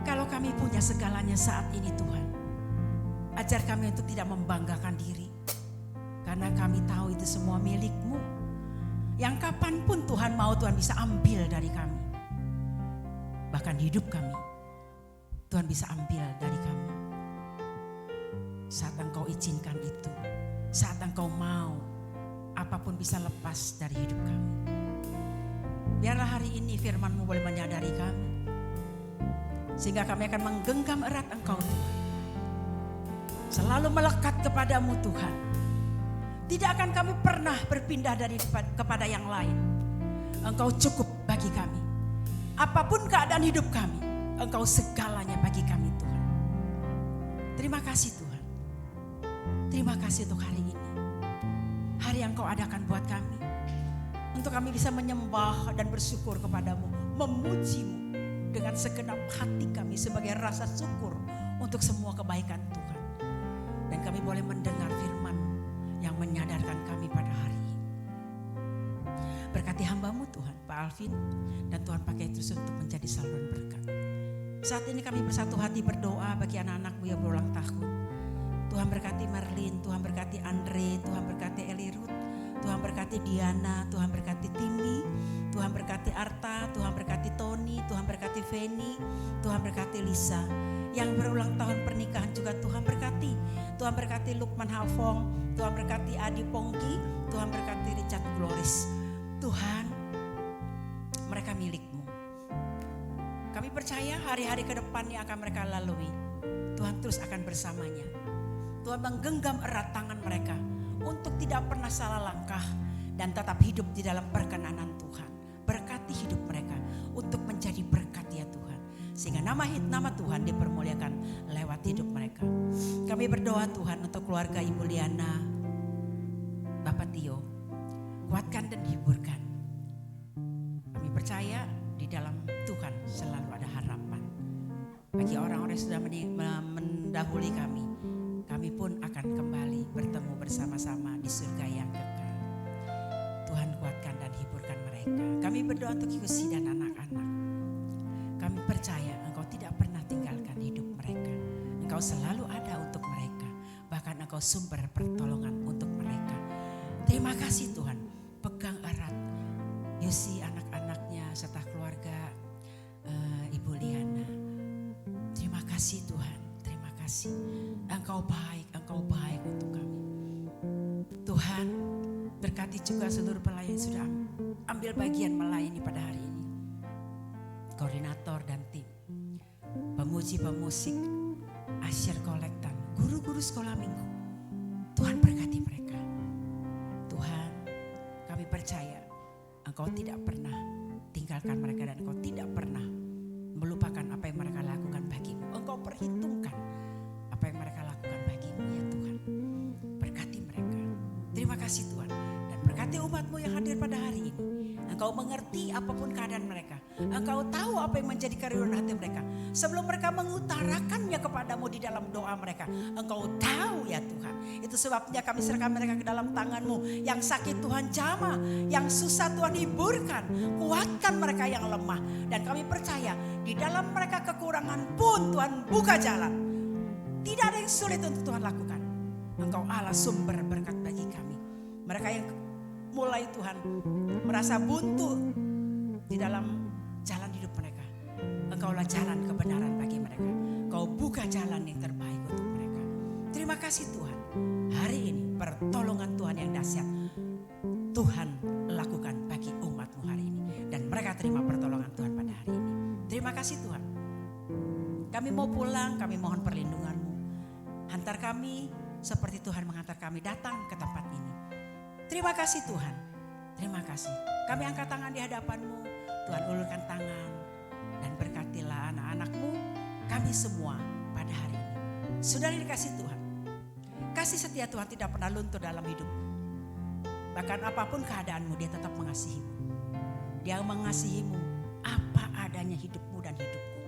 Kalau kami punya segalanya saat ini Tuhan, ajar kami untuk tidak membanggakan diri. Karena kami tahu itu semua milik-Mu. Yang kapanpun Tuhan mau, Tuhan bisa ambil dari kami. Bahkan hidup kami, Tuhan bisa ambil dari kami. Saat Engkau izinkan itu, saat Engkau mau, apapun bisa lepas dari hidup kami. Biarlah hari ini firman-Mu boleh menyadari kami. Sehingga kami akan menggenggam erat Engkau Tuhan. Selalu melekat kepadamu Tuhan. Tidak akan kami pernah berpindah dari kepada yang lain. Engkau cukup bagi kami. Apapun keadaan hidup kami, Engkau segalanya bagi kami Tuhan. Terima kasih Tuhan. Terima kasih untuk hari ini. Hari yang Kau adakan buat kami. Untuk kami bisa menyembah dan bersyukur kepadamu. Memuji-Mu dengan segenap hati kami sebagai rasa syukur untuk semua kebaikan Tuhan. Dan kami boleh mendengar firman yang menyadarkan kami pada hari ini. Berkati hamba-Mu Tuhan, Pak Alvin, dan Tuhan pakai terus untuk menjadi saluran berkat. Saat ini kami bersatu hati berdoa bagi anak-anak-Mu yang berulang tahun. Tuhan berkati Merlin, Tuhan berkati Andre, Tuhan berkati Elirut, Tuhan berkati Diana, Tuhan berkati Timi, Tuhan berkati Arta, Tuhan berkati Tony, Tuhan berkati Feni, Tuhan berkati Lisa. Yang berulang tahun pernikahan juga Tuhan berkati. Tuhan berkati Lukman Hafong, Tuhan berkati Adi Pongki, Tuhan berkati Richard Gloris. Tuhan, mereka milik-Mu. Kami percaya hari-hari ke depan yang akan mereka lalui, Tuhan terus akan bersamanya. Tuhan menggenggam erat tangan mereka untuk tidak pernah salah langkah dan tetap hidup di dalam perkenanan Tuhan. Berkati hidup mereka untuk menjadi berkat ya Tuhan. Sehingga nama Tuhan dipermuliakan lewat hidup mereka. Kami berdoa Tuhan untuk keluarga Ibu Liana, Bapak Tio. Kuatkan dan hiburkan. Kami percaya di dalam Tuhan selalu ada harapan. Bagi orang-orang yang sudah mendahului kami, kami pun akan kembali bertemu bersama-sama di surga yang kekal. Tuhan kuatkan dan hiburkan mereka. Kami berdoa untuk Yusi dan anak-anak. Kami percaya Engkau tidak pernah tinggalkan hidup mereka. Engkau selalu ada untuk mereka. Bahkan Engkau sumber pertolongan untuk mereka. Terima kasih Tuhan. Pegang erat Yusi, anak-anaknya serta keluarga Ibu Liana. Terima kasih Tuhan. Terima kasih. Engkau baik untuk kami. Tuhan, berkati juga seluruh pelayan yang sudah ambil bagian melayani pada hari ini. Koordinator dan tim, pemuji pemusik, asyir kolektan, guru-guru sekolah minggu. Tuhan berkati mereka. Tuhan, kami percaya Engkau tidak pernah tinggalkan mereka dan Engkau tidak pernah melupakan apa yang mereka lakukan bagimu. Engkau perhitungkan apa yang mereka lakukan bagimu ya Tuhan. Berkati mereka. Terima kasih Tuhan. Dan berkati umat-Mu yang hadir pada hari ini. Engkau mengerti apapun keadaan mereka. Engkau tahu apa yang menjadi kerinduan hati mereka. Sebelum mereka mengutarakannya kepadamu di dalam doa mereka. Engkau tahu ya Tuhan. Itu sebabnya kami serahkan mereka ke dalam tangan-Mu. Yang sakit Tuhan jamah. Yang susah Tuhan hiburkan. Kuatkan mereka yang lemah. Dan kami percaya di dalam mereka kekurangan pun Tuhan buka jalan. Tidak ada yang sulit untuk Tuhan lakukan. Engkau Allah sumber berkat bagi kami. Mereka yang mulai Tuhan merasa buntu di dalam jalan hidup mereka. Engkaulah jalan kebenaran bagi mereka. Kau buka jalan yang terbaik untuk mereka. Terima kasih Tuhan. Hari ini pertolongan Tuhan yang dahsyat Tuhan lakukan bagi umat-Mu hari ini. Dan mereka terima pertolongan Tuhan pada hari ini. Terima kasih Tuhan. Kami mau pulang, kami mohon perlindungan-Mu. Hantar kami seperti Tuhan menghantar kami datang ke tempat ini. Terima kasih Tuhan. Terima kasih. Kami angkat tangan di hadapan-Mu. Tuhan ulurkan tangan dan berkatilah anak-anak-Mu, kami semua pada hari ini. Saudara dikasih Tuhan. Kasih setia Tuhan tidak pernah luntur dalam hidup. Bahkan apapun keadaanmu dia tetap mengasihimu. Dia mengasihimu apa adanya hidupmu dan hidupku.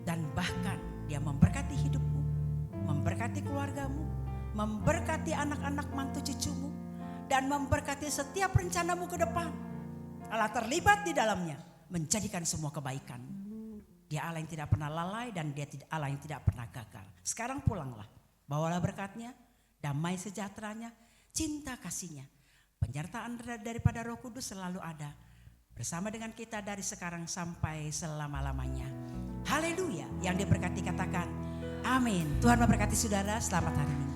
Dan bahkan dia memberkati hidupmu, memberkati keluargamu, memberkati anak-anak mantu cucumu, dan memberkati setiap rencanamu ke depan. Allah terlibat di dalamnya, menjadikan semua kebaikan. Dia Allah yang tidak pernah lalai dan dia Allah yang tidak pernah gagal. Sekarang pulanglah, bawalah berkatnya, damai sejahteranya, cinta kasihnya. Penyertaan daripada Roh Kudus selalu ada bersama dengan kita dari sekarang sampai selama-lamanya. Haleluya. Yang diberkati katakan amin. Tuhan memberkati saudara, selamat hari Minggu.